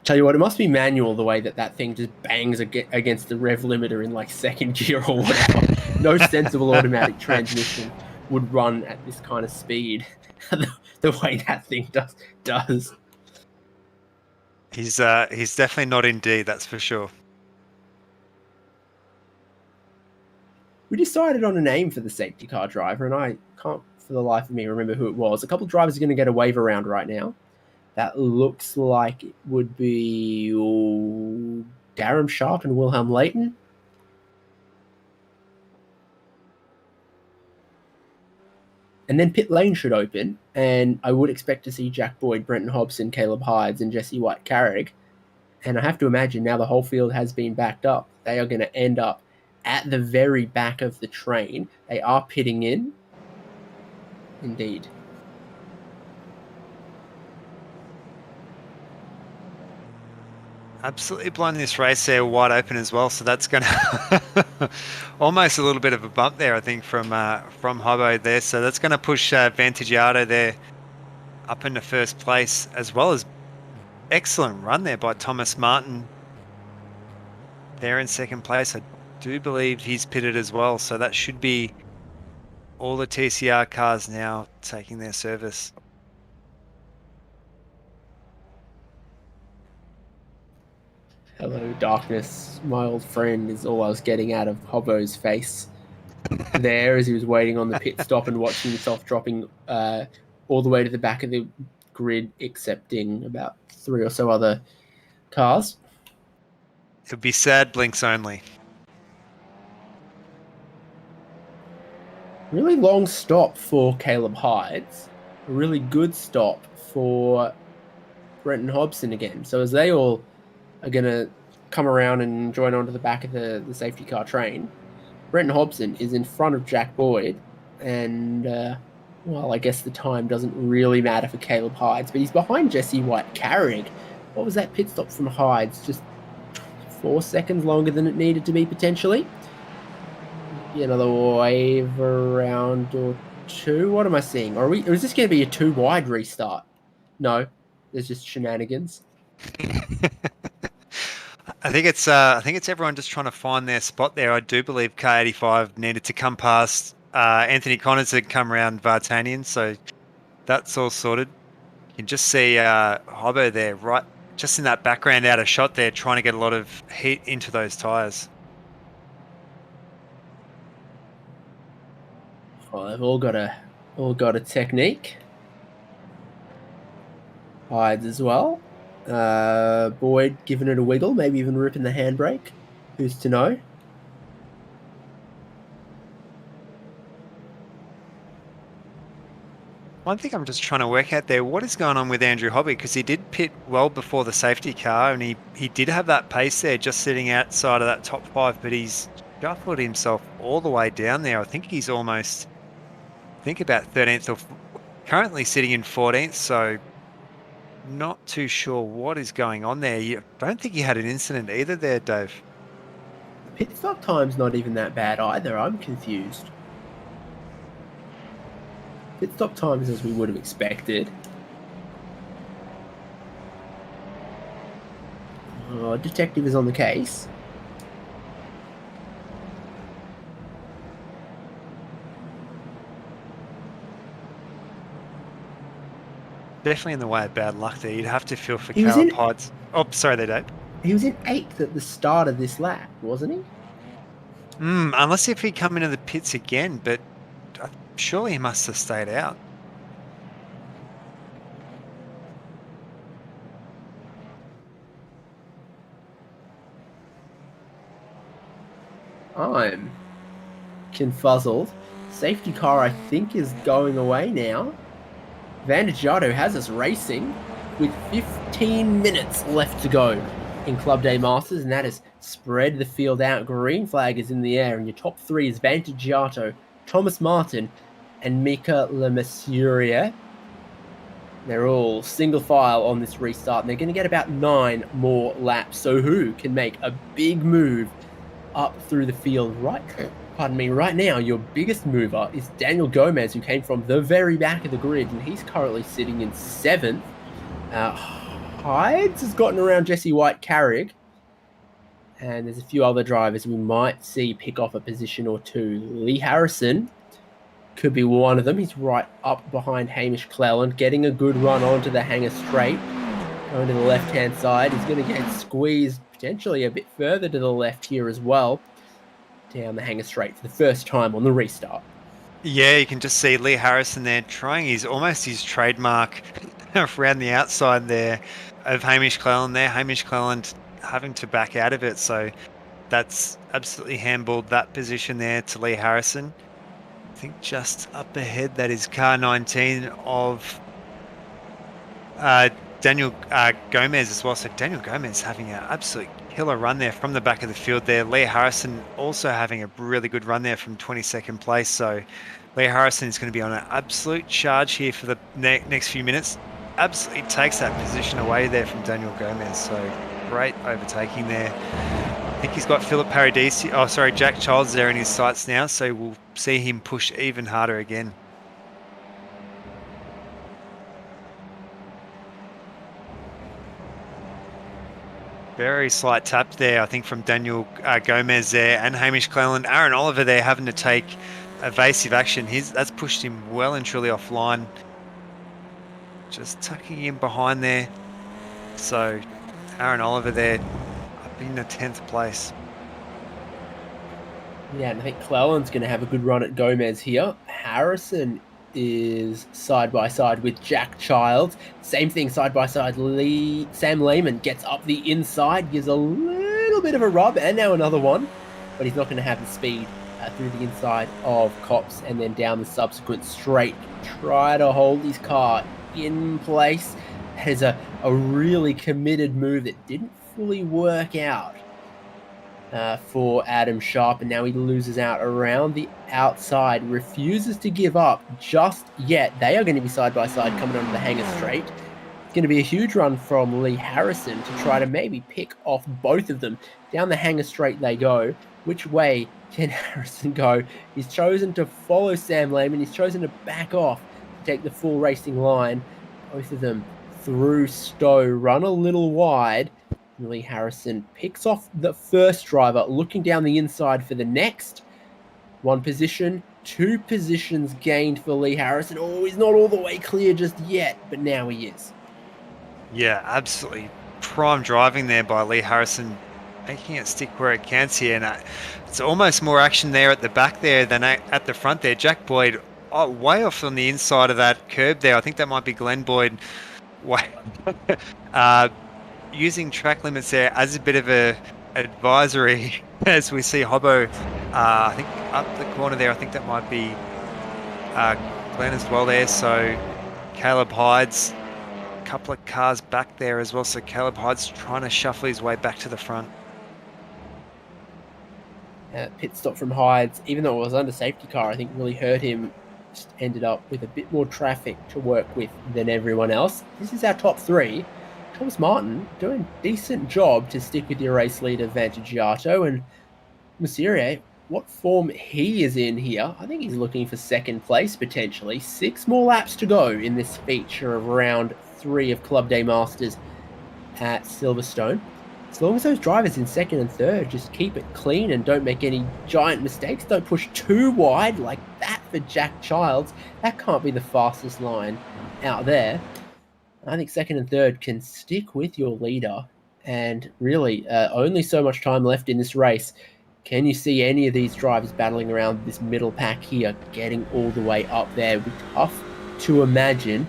Tell you what, it must be manual the way that thing just bangs against the rev limiter in like second gear or whatever. No sensible automatic transmission would run at this kind of speed the way that thing does. He's definitely not in D, that's for sure. We decided on a name for the safety car driver, and I can't for the life of me remember who it was. A couple of drivers are going to get a wave around right now. That looks like it would be Darren Sharp and Wilhelm Leighton. And then pit lane should open, and I would expect to see Jack Boyd, Brenton Hobson, Caleb Hydes, and Jesse White-Carrick. And I have to imagine now the whole field has been backed up. They are going to end up at the very back of the train. They are pitting in. Indeed. Absolutely blowing this race there wide open as well, so that's going to almost a little bit of a bump there, I think, from Hobbo there. So that's going to push Vantagiato there up into first place, as well as excellent run there by Thomas Martin there in second place. I do believe he's pitted as well, so that should be all the TCR cars now taking their service. Hello, darkness. My old friend is all I was getting out of Hobbo's face there as he was waiting on the pit stop and watching himself dropping all the way to the back of the grid, accepting about 3 or so other cars. It'll be sad blinks only. Really long stop for Caleb Hydes. A really good stop for Brenton Hobson again. So as they all are going to come around and join onto the back of the safety car train, Brenton Hobson is in front of Jack Boyd. And, well, I guess the time doesn't really matter for Caleb Hydes, but he's behind Jesse White-Carrick. What was that pit stop from Hydes? Just 4 seconds longer than it needed to be, potentially. Another wave around or two. What am I seeing? Or is this going to be a 2 wide restart? No, there's just shenanigans. I think it's everyone just trying to find their spot there. I do believe K85 needed to come past Anthony Connors had come around Vartanian, so that's all sorted. You can just see Hobbo there, right, just in that background out of shot there, trying to get a lot of heat into those tyres. Well, they've all got a technique. Hydes as well. Boyd giving it a wiggle, maybe even ripping the handbrake. Who's to know? One thing I'm just trying to work out there, what is going on with Andrew Hobby? Because he did pit well before the safety car, and he did have that pace there, just sitting outside of that top 5, but he's shuffled himself all the way down there. I think he's almost, about 13th, or currently sitting in 14th, so not too sure what is going on there. I don't think he had an incident either there, Dave. Pit stop time's not even that bad either. I'm confused. Pit stop times as we would have expected. Oh, detective is on the case. Definitely in the way of bad luck there. You'd have to feel for He was in- Caleb Hyde's. Oh, sorry there, Dave. He was in 8th at the start of this lap, wasn't he? Unless if he'd come into the pits again, but surely he must have stayed out. I'm confuzzled. Safety car, I think, is going away now. Vandigiato has us racing with 15 minutes left to go in Club Day Masters, and that has spread the field out. Green flag is in the air, and your top 3 is Vandigiato, Thomas Martin, and Mika Lemessurier. They're all single file on this restart, and they're going to get about 9 more laps. So who can make a big move up through the field right now? Your biggest mover is Daniel Gomez, who came from the very back of the grid, and he's currently sitting in 7th. Hides has gotten around Jesse White-Carrick, and there's a few other drivers we might see pick off a position or 2. Lee Harrison could be one of them. He's right up behind Hamish Cleland, getting a good run onto the hanger straight. Going to the left-hand side, he's going to get squeezed potentially a bit further to the left here as well. Down the hanger straight for the first time on the restart. Yeah, you can just see Lee Harrison there trying almost his trademark around the outside there of Hamish Cleland there. Hamish Cleland having to back out of it, so that's absolutely handballed that position there to Lee Harrison. I think just up ahead that is car 19 of Daniel Gomez as well. So Daniel Gomez having an absolute killer run there from the back of the field there. Lee Harrison also having a really good run there from 22nd place. So Lee Harrison is going to be on an absolute charge here for the next few minutes. Absolutely takes that position away there from Daniel Gomez. So great overtaking there. I think he's got Jack Childs there in his sights now. So we'll see him push even harder again. Very slight tap there, I think, from Daniel Gomez there and Hamish Cleland. Aaron Oliver there having to take evasive action. That's pushed him well and truly offline. Just tucking in behind there. So Aaron Oliver there up in the 10th place. Yeah, and I think Cleland's going to have a good run at Gomez here. Harrison is side by side with Jack Childs. Same thing, side by side. Sam Lehman gets up the inside, gives a little bit of a rub, and now another one, but he's not going to have the speed through the inside of Cops and then down the subsequent straight. Try to hold his car in place. That is a really committed move that didn't fully work out for Adam Sharp, and now he loses out around the outside, refuses to give up just yet. They are going to be side by side coming onto the hanger straight. It's going to be a huge run from Lee Harrison to try to maybe pick off both of them. Down the hanger straight they go. Which way can Harrison go? He's chosen to follow Sam Lehman. He's chosen to back off to take the full racing line. Both of them through Stowe, run a little wide. Lee Harrison picks off the first driver, looking down the inside for the next. 1 position, 2 positions gained for Lee Harrison. Oh, he's not all the way clear just yet, but now he is. Yeah, absolutely prime driving there by Lee Harrison, making it stick where it can here. And it's almost more action there at the back there than at the front there. Jack Boyd way off on the inside of that curb there. I think that might be Glenn Boyd. Using track limits there as a bit of a advisory as we see Hobbo, I think up the corner there, I think that might be Glenn as well there. So Caleb Hyde's a couple of cars back there as well. So Caleb Hyde's trying to shuffle his way back to the front. Pit stop from Hydes, even though it was under safety car, I think really hurt him. Just ended up with a bit more traffic to work with than everyone else. This is our top 3. Thomas Martin doing a decent job to stick with your race leader Vantigiato, and Messier, what form he is in here. I think he's looking for 2nd place potentially. 6 more laps to go in this feature of round 3 of Club Day Masters at Silverstone. as long as those drivers in second and third just keep it clean and don't make any giant mistakes, don't push too wide like that for Jack Childs, that can't be the fastest line out there. I think second and third can stick with your leader, and really only so much time left in this race. Can you see any of these drivers battling around this middle pack here, getting all the way up there? It would be tough to imagine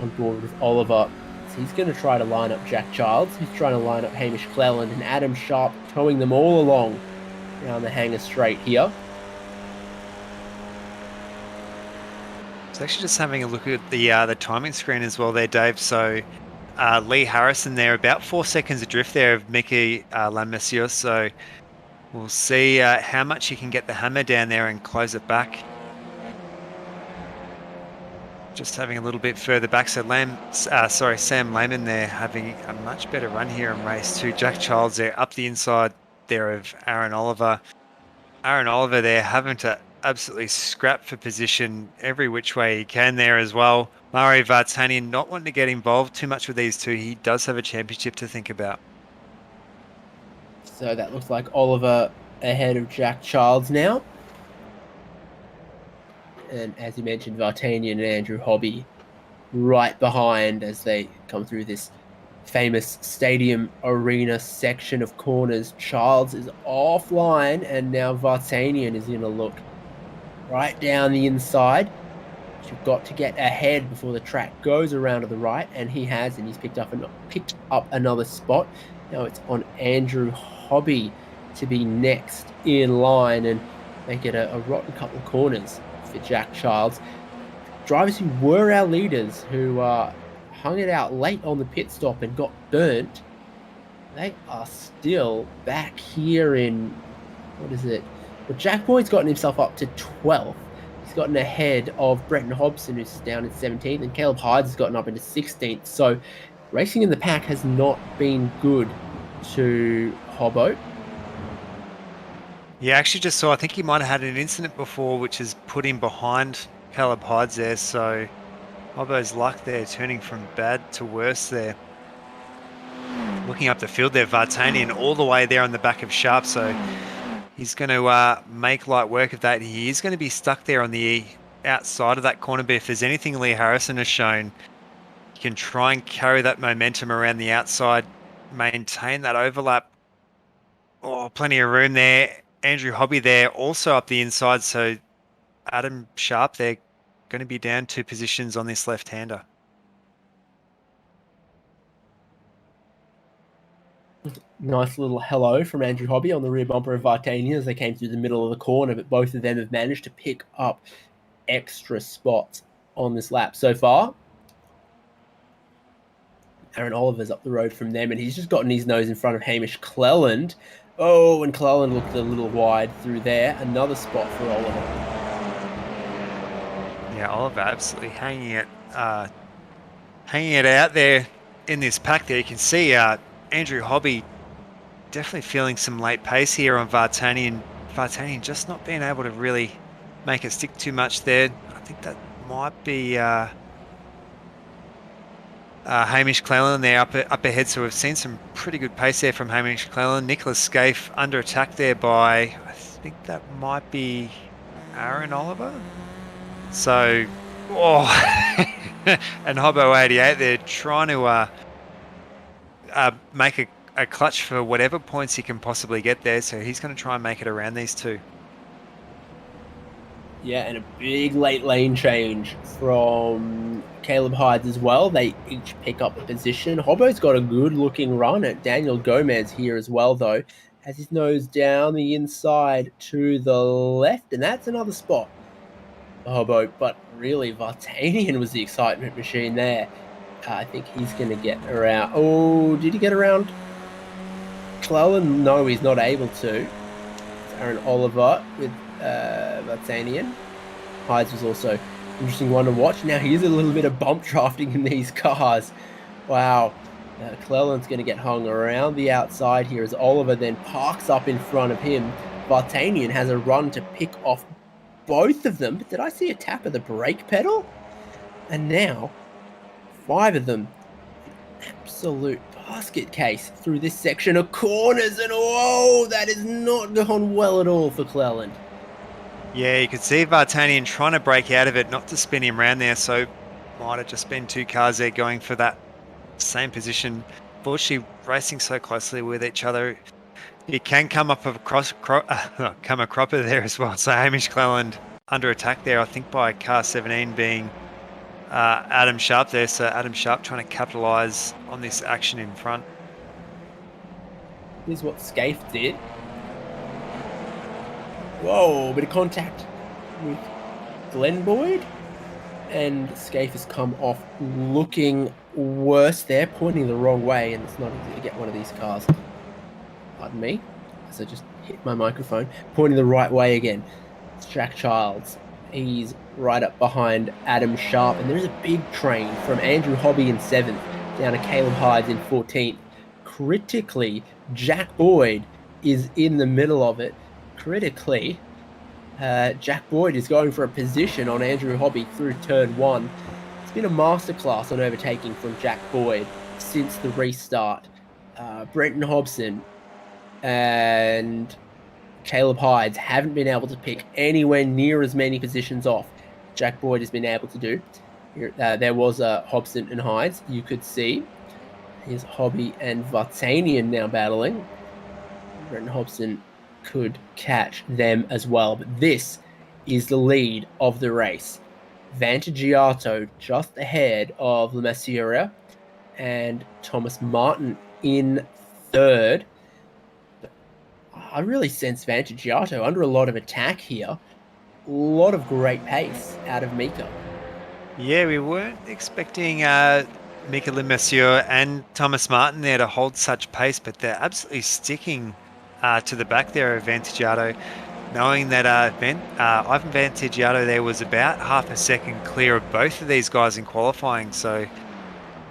on board with Oliver. So he's going to try to line up Jack Childs. He's trying to line up Hamish Cleland and Adam Sharp, towing them all along down the Hangar Straight here. So actually just having a look at the timing screen as well there, Dave. So Lee Harrison there, about 4 seconds adrift there of Mickey Lamessieur. So we'll see how much he can get the hammer down there and close it back. Just having a little bit further back. So Sam Lehman there having a much better run here in race 2. Jack Childs there up the inside there of Aaron Oliver. Aaron Oliver there having to absolutely scrap for position every which way he can there as well. Mario Vartanian not wanting to get involved too much with these two. He does have a championship to think about. So that looks like Oliver ahead of Jack Childs now. And as you mentioned, Vartanian and Andrew Hobby right behind as they come through this famous stadium arena section of corners. Childs is offline, and now Vartanian is going to look right down the inside. You've got to get ahead before the track goes around to the right, and he has, and he's picked up another spot. Now it's on Andrew Hobby to be next in line and make it a rotten couple of corners for Jack Childs. Drivers who were our leaders, who hung it out late on the pit stop and got burnt, they are still back here in, what is it? Well, Jack Boyd's gotten himself up to 12th. He's gotten ahead of Bretton Hobson, who's down in 17th, and Caleb Hydes has gotten up into 16th. So racing in the pack has not been good to Hobbo. Yeah, actually just saw, I think he might have had an incident before which has put him behind Caleb Hydes there, so Hobbo's luck there, turning from bad to worse there. Looking up the field there, Vartanian all the way there on the back of Sharp, so he's going to make light work of that. He is going to be stuck there on the outside of that corner, but if there's anything Lee Harrison has shown, you can try and carry that momentum around the outside, maintain that overlap. Oh, plenty of room there. Andrew Hobby there also up the inside, so Adam Sharp there going to be down 2 positions on this left-hander. Nice little hello from Andrew Hobby on the rear bumper of Vartanian as they came through the middle of the corner, but both of them have managed to pick up extra spots on this lap so far. Aaron Oliver's up the road from them, and he's just gotten his nose in front of Hamish Cleland. Oh, and Cleland looked a little wide through there. Another spot for Oliver. Yeah, Oliver absolutely hanging it out there in this pack there. You can see Andrew Hobby definitely feeling some late pace here on Vartanian. Vartanian just not being able to really make it stick too much there. I think that might be Hamish Cleland there up ahead, so we've seen some pretty good pace there from Hamish Cleland. Nicholas Scaife under attack there by, I think that might be Aaron Oliver. So, and Hobbo 88 there trying to make a clutch for whatever points he can possibly get there, so he's going to try and make it around these two. Yeah, and a big late lane change from Caleb Hydes as well. They each pick up a position. Hobbo's got a good looking run at Daniel Gomez here as well, though. Has his nose down the inside to the left, and that's another spot for Hobbo. But really, Vartanian was the excitement machine there. I think he's going to get around. Oh, did he get around Cleland? No, he's not able to. It's Aaron Oliver with Vartanian. Hydes was also an interesting one to watch. Now here's a little bit of bump drafting in these cars. Wow. Cleland's going to get hung around the outside here as Oliver then parks up in front of him. Vartanian has a run to pick off both of them. But did I see a tap of the brake pedal? And now 5 of them. Absolute basket case through this section of corners, and whoa, that has not gone well at all for Cleland. Yeah, you could see Vartanian trying to break out of it, not to spin him around there, so might have just been 2 cars there going for that same position. Fortunately, racing so closely with each other, you can come up come a cropper there as well. So Hamish Cleland under attack there, I think by car 17 being Adam Sharp there. So Adam Sharp trying to capitalise on this action in front. Here's what Scaife did. Whoa, bit of contact with Glenn Boyd. And Scaife has come off looking worse there, pointing the wrong way, and it's not easy to get one of these cars. Pardon me, as I just hit my microphone. Pointing the right way again. It's Jack Childs. He's right up behind Adam Sharp, and there's a big train from Andrew Hobby in 7th down to Caleb Hydes in 14th. Critically, Jack Boyd is in the middle of it. Critically, Jack Boyd is going for a position on Andrew Hobby through turn 1. It's been a masterclass on overtaking from Jack Boyd since the restart. Brenton Hobson and Caleb Hydes haven't been able to pick anywhere near as many positions off Jack Boyd has been able to do. There was Hobson and Hydes, you could see. Here's Hobby and Vartanian now battling. Brenton Hobson could catch them as well, but this is the lead of the race. Vantagiato just ahead of Lamassuria and Thomas Martin in 3rd. I really sense Vantagiato under a lot of attack here. A lot of great pace out of Mika. Yeah, we weren't expecting Mika Lamassuria and Thomas Martin there to hold such pace, but they're absolutely sticking to the back there of Vantagiato, knowing that Ivan Vantagiato there was about half a second clear of both of these guys in qualifying. So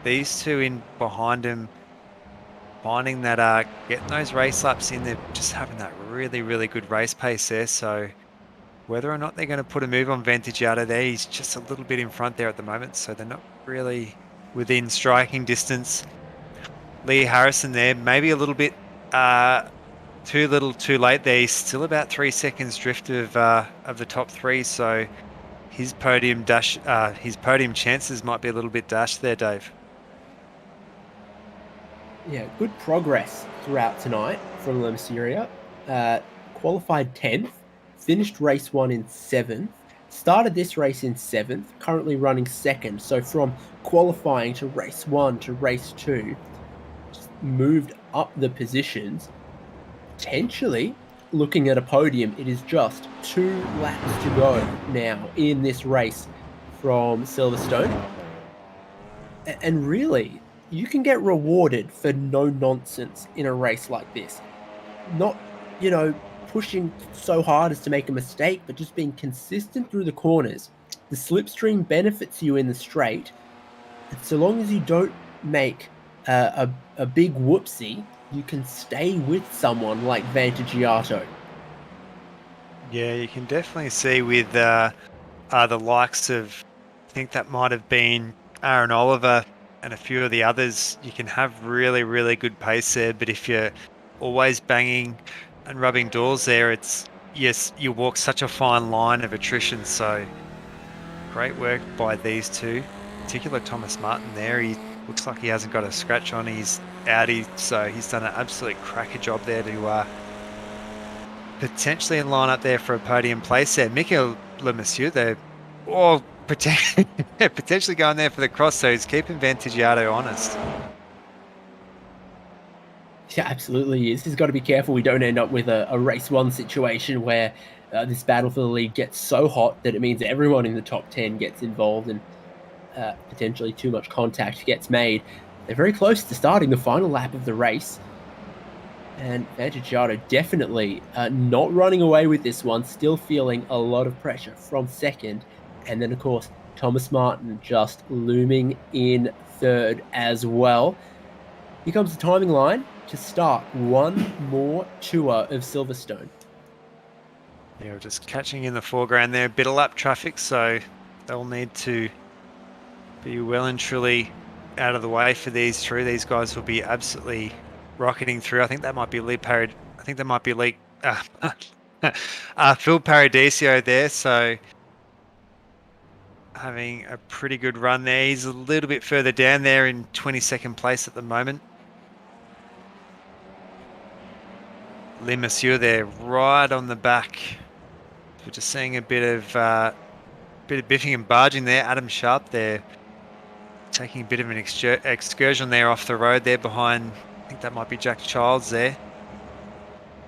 these two in behind him, finding that getting those race laps in, they're just having that really, really good race pace there. So whether or not they're going to put a move on Vantagiato there, he's just a little bit in front there at the moment, so they're not really within striking distance. Lee Harrison there, maybe a little bit too little too late there. He's still about 3 seconds drift of the top 3, so his podium chances might be a little bit dashed there, Dave. Yeah, good progress throughout tonight from Lamassuria. Qualified 10th, finished race 1 in 7th, started this race in 7th, currently running 2nd. So from qualifying to race 1 to race 2, just moved up the positions. Potentially looking at a podium. It is just 2 laps to go now in this race from Silverstone. And really, you can get rewarded for no nonsense in a race like this. Not, pushing so hard as to make a mistake, but just being consistent through the corners. The slipstream benefits you in the straight. And so long as you don't make a big whoopsie, you can stay with someone like Vantagiato. Yeah, you can definitely see with the likes of, I think that might have been Aaron Oliver and a few of the others, you can have really, really good pace there. But if you're always banging and rubbing doors there, you walk such a fine line of attrition. So great work by these two, particularly Thomas Martin there. He looks like he hasn't got a scratch on his Audi, so he's done an absolute cracker job there to potentially in line up there for a podium place there. Mika Lamassuria there, potentially going there for the cross, so he's keeping Vantagiato honest. Yeah, absolutely is. He's got to be careful we don't end up with a race 1 situation where this battle for the lead gets so hot that it means everyone in the top 10 gets involved and potentially too much contact gets made. They're very close to starting the final lap of the race. And Vantagiato definitely not running away with this one, still feeling a lot of pressure from 2nd. And then, of course, Thomas Martin just looming in 3rd as well. Here comes the timing line to start one more tour of Silverstone. Yeah, we're just catching in the foreground there. A bit of lap traffic, so they'll need to be well and truly out of the way for these through. These guys will be absolutely rocketing through. I think that might be Phil Paradiso there. So having a pretty good run there. He's a little bit further down there in 22nd place at the moment. Le Monsieur there, right on the back. We're just seeing a bit of biffing and barging there. Adam Sharp there, taking a bit of an excursion there off the road there behind. I think that might be Jack Childs there,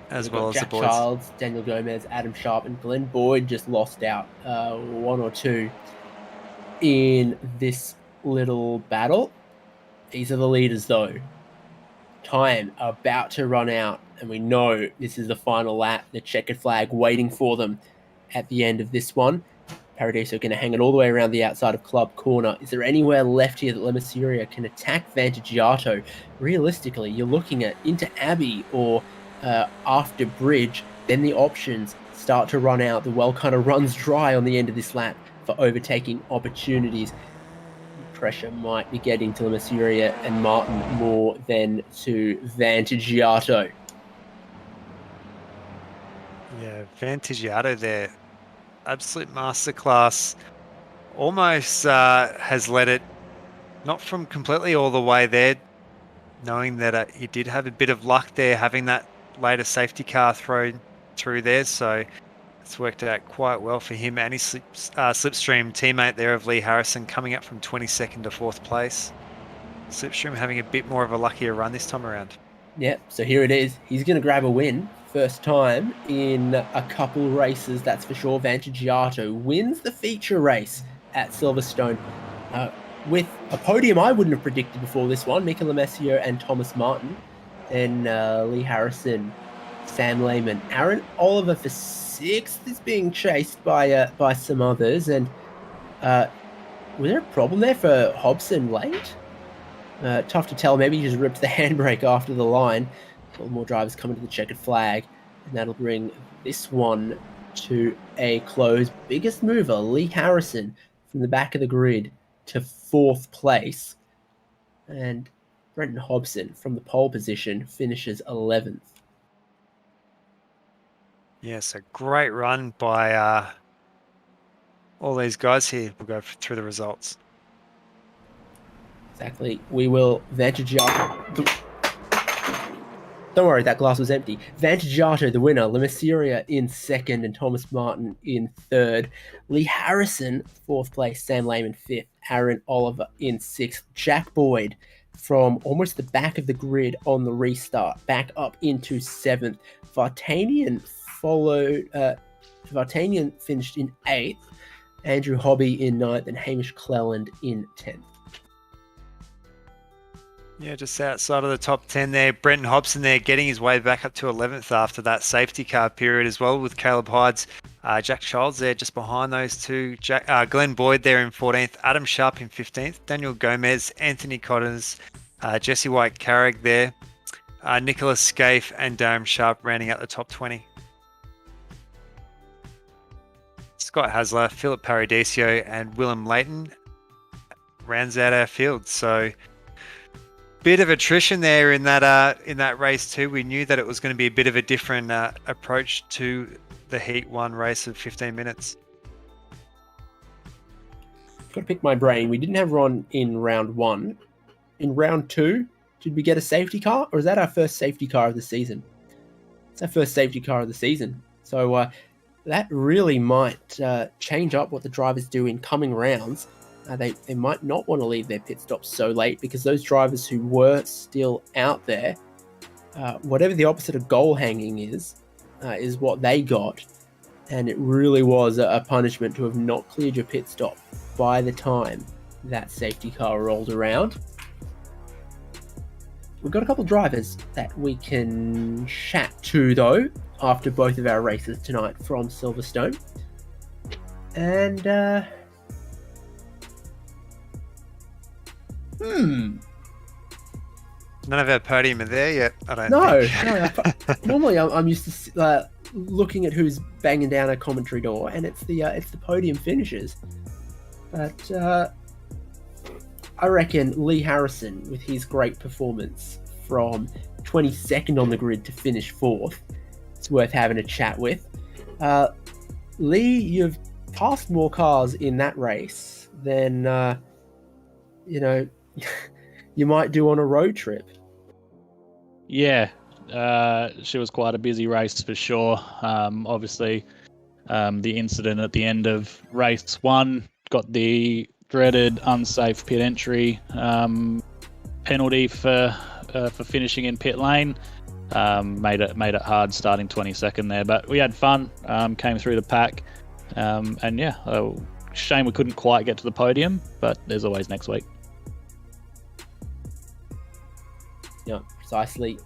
as well as Jack the boys. Childs, Daniel Gomez, Adam Sharp, and Glenn Boyd just lost out 1 or 2 in this little battle. These are the leaders though. Time about to run out, and we know this is the final lap. The checkered flag waiting for them at the end of this one. Paradiso going to hang it all the way around the outside of Club Corner. Is there anywhere left here that Lemasseria can attack Vantagiato? Realistically, you're looking at into Abbey or after Bridge. Then the options start to run out. The well kind of runs dry on the end of this lap for overtaking opportunities. Pressure might be getting to Lemasseria and Martin more than to Vantagiato. Yeah, Vantagiato there. Absolute masterclass. Almost has let it, not from completely all the way there, knowing that he did have a bit of luck there, having that later safety car thrown through there. So it's worked out quite well for him and his Slipstream teammate there of Lee Harrison, coming up from 22nd to 4th place. Slipstream having a bit more of a luckier run this time around. Yeah, so here it is. He's going to grab a win. First time in a couple races, that's for sure. Vantagiato wins the feature race at Silverstone with a podium I wouldn't have predicted before this one. Mika Lemessio and Thomas Martin. Then Lee Harrison, Sam Lehman. Aaron Oliver for 6th is being chased by some others. And was there a problem there for Hobson late? Tough to tell. Maybe he just ripped the handbrake after the line. A couple more drivers coming to the checkered flag, and that'll bring this one to a close. Biggest mover, Lee Harrison, from the back of the grid to 4th place. And Brenton Hobson from the pole position finishes 11th. Yes, a great run by all these guys here. We'll go through the results. Exactly. We will Vantagiato. Don't worry, that glass was empty. Vantagiato, the winner. Lemasseria in 2nd and Thomas Martin in 3rd. Lee Harrison, 4th place. Sam Lehman, 5th. Aaron Oliver in 6th. Jack Boyd from almost the back of the grid on the restart, back up into 7th. Vartanian finished in 8th. Andrew Hobby in 9th and Hamish Cleland in 10th. Yeah, just outside of the top 10 there. Brenton Hobson there getting his way back up to 11th after that safety car period as well, with Caleb Hydes. Jack Childs there just behind those two. Glenn Boyd there in 14th. Adam Sharp in 15th. Daniel Gomez, Anthony Cotters, Jesse White Carrick there. Nicholas Scaife and Darren Sharp rounding out the top 20. Scott Hasler, Philip Paradiso and Willem Leighton rounds out our field. So bit of attrition there in that race too. We knew that it was going to be a bit of a different approach to the Heat 1 race of 15 minutes. Got to pick my brain. We didn't have Ron in round 1. In round 2, did we get a safety car, or is that our first safety car of the season? It's our first safety car of the season. So that really might change up what the drivers do in coming rounds. They might not want to leave their pit stops so late, because those drivers who were still out there, whatever the opposite of goal hanging is what they got. And it really was a punishment to have not cleared your pit stop by the time that safety car rolled around. We've got a couple of drivers that we can chat to, though, after both of our races tonight from Silverstone. And None of our podium are there yet, I don't think. No. Normally I'm used to looking at who's banging down a commentary door, and it's the podium finishers. But I reckon Lee Harrison, with his great performance from 22nd on the grid to finish 4th, it's worth having a chat with. Lee, you've passed more cars in that race than, you might do on a road trip. Yeah, she was quite a busy race for sure. Obviously, the incident at the end of race 1 got the dreaded unsafe pit entry penalty for finishing in pit lane. Made it hard starting 22nd there, but we had fun. Came through the pack, and yeah, shame we couldn't quite get to the podium, but there's always next week. Yeah, precisely.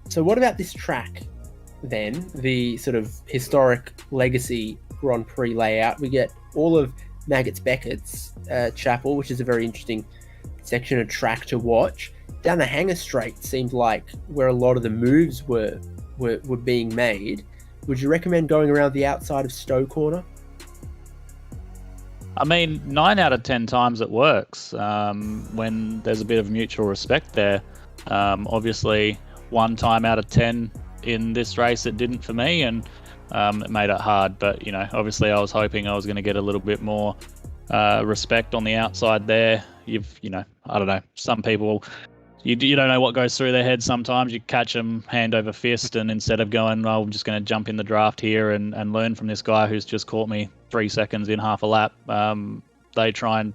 So what about this track then? The sort of historic legacy Grand Prix layout. We get all of Maggotts Beckett's chapel, which is a very interesting section of track to watch. Down the Hanger Straight seemed like where a lot of the moves were being made. Would you recommend going around the outside of Stowe Corner? I mean, 9 out of 10 times it works when there's a bit of mutual respect there. Obviously, 1 time out of 10 in this race it didn't for me, and it made it hard. But obviously, I was hoping I was going to get a little bit more respect on the outside there. I don't know. Some people, you don't know what goes through their head. Sometimes you catch them hand over fist, and instead of going, I'm just going to jump in the draft here and learn from this guy who's just caught me 3 seconds in half a lap, they try and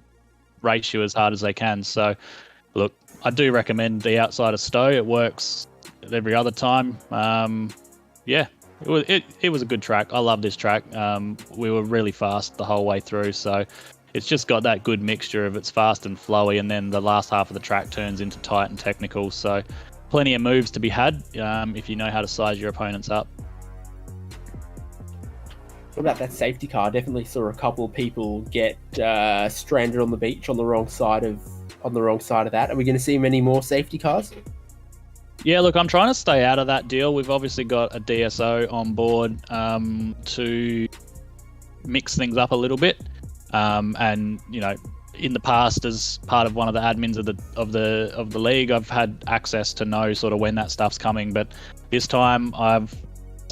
race you as hard as they can. So, look, I do recommend the outside of Stowe. It works every other time. Yeah, it was a good track. I love this track. We were really fast the whole way through, so it's just got that good mixture of it's fast and flowy, and then the last half of the track turns into tight and technical. So plenty of moves to be had if you know how to size your opponents up. What about that safety car? Definitely saw a couple of people get stranded on the beach on the wrong side of that. Are we going to see many more safety cars? Yeah, look, I'm trying to stay out of that deal. We've obviously got a DSO on board to mix things up a little bit. And in the past, as part of one of the admins of the league, I've had access to know sort of when that stuff's coming. But this time, I've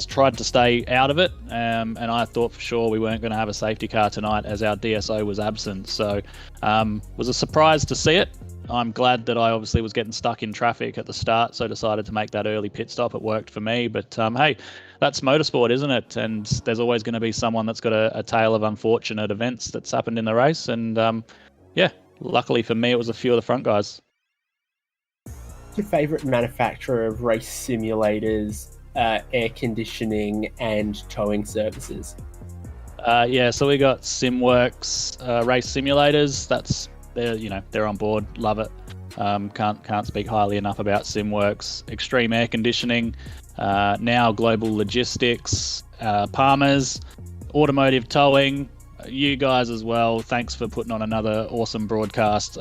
tried to stay out of it, and I thought for sure we weren't going to have a safety car tonight as our DSO was absent. So, was a surprise to see it. I'm glad that I obviously was getting stuck in traffic at the start, so decided to make that early pit stop. It worked for me, but hey, that's motorsport, isn't it? And there's always going to be someone that's got a tale of unfortunate events that's happened in the race. And yeah, luckily for me, it was a few of the front guys. What's your favourite manufacturer of race simulators, air conditioning, and towing services? Yeah, so we got SimWorks race simulators. They're on board, love it. Can't speak highly enough about SimWorks. Extreme air conditioning, now Global Logistics, Palmer's, automotive towing, you guys as well. Thanks for putting on another awesome broadcast.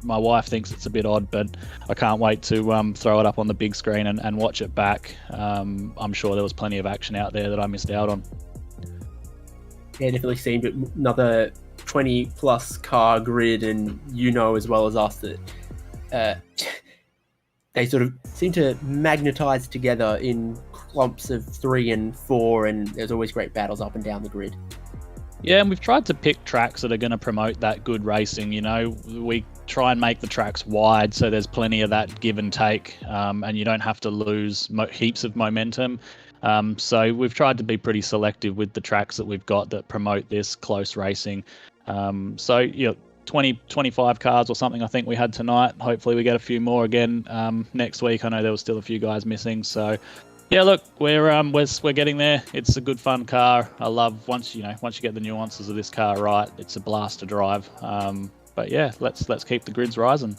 My wife thinks it's a bit odd, but I can't wait to throw it up on the big screen and watch it back. I'm sure there was plenty of action out there that I missed out on. Yeah, definitely seemed another 20 plus car grid, and as well as us that they sort of seem to magnetize together in clumps of 3 and 4, and there's always great battles up and down the grid. Yeah, and we've tried to pick tracks that are going to promote that good racing. We try and make the tracks wide so there's plenty of that give and take, and you don't have to lose heaps of momentum. So we've tried to be pretty selective with the tracks that we've got that promote this close racing. 20, 25 cars or something I think we had tonight. Hopefully we get a few more again next week. I know there was still a few guys missing. So yeah, look, we're getting there. It's a good fun car. I love once you get the nuances of this car right, it's a blast to drive. But yeah, let's keep the grids rising.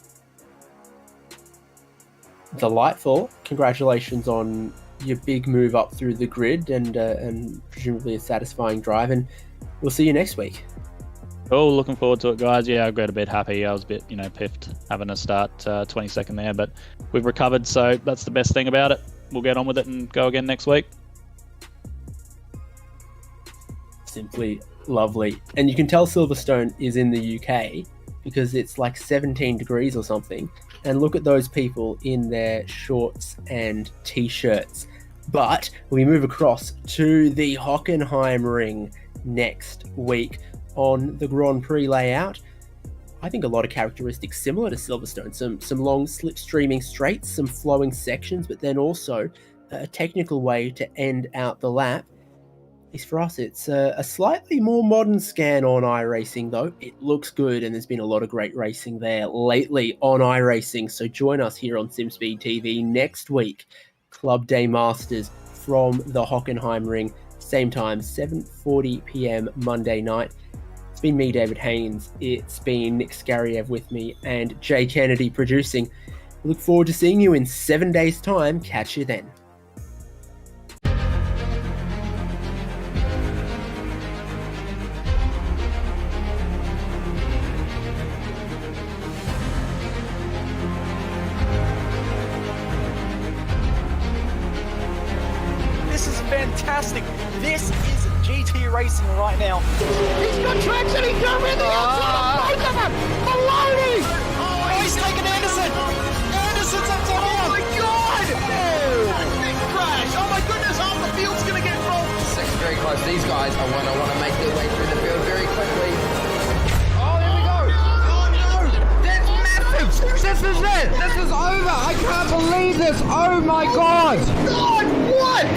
Delightful. Congratulations on your big move up through the grid and presumably a satisfying drive, and we'll see you next week. Oh, looking forward to it, guys. Yeah, I got a bit happy. I was a bit, piffed having to start 22nd there, but we've recovered, so that's the best thing about it. We'll get on with it and go again next week. Simply lovely. And you can tell Silverstone is in the UK because it's like 17 degrees or something. And look at those people in their shorts and t-shirts. But we move across to the Hockenheim Ring next week on the Grand Prix layout. I think a lot of characteristics similar to Silverstone. Some long slipstreaming straights, some flowing sections, but then also a technical way to end out the lap. At least for us, it's a slightly more modern scan on iRacing, though. It looks good, and there's been a lot of great racing there lately on iRacing. So join us here on SimSpeed TV next week. Club Day Masters from the Hockenheim Ring. Same time, 7:40 p.m. Monday night. It's been me, David Haynes. It's been Nick Scariev with me and Jay Kennedy producing. We look forward to seeing you in 7 days' time. Catch you then. This is fantastic. This is GT racing right now. He's got traction, he's going in the outside of both of them! Maloney! Oh, he's taking Anderson. Anderson's up to him. Oh my God! Big crash. Oh my goodness, half the field's going to get rolled. Second very close. These guys I want to make their way through the field very quickly. Oh, there we go. Oh no! That's massive! This is it! This is over! I can't believe this! Oh my God! God, what?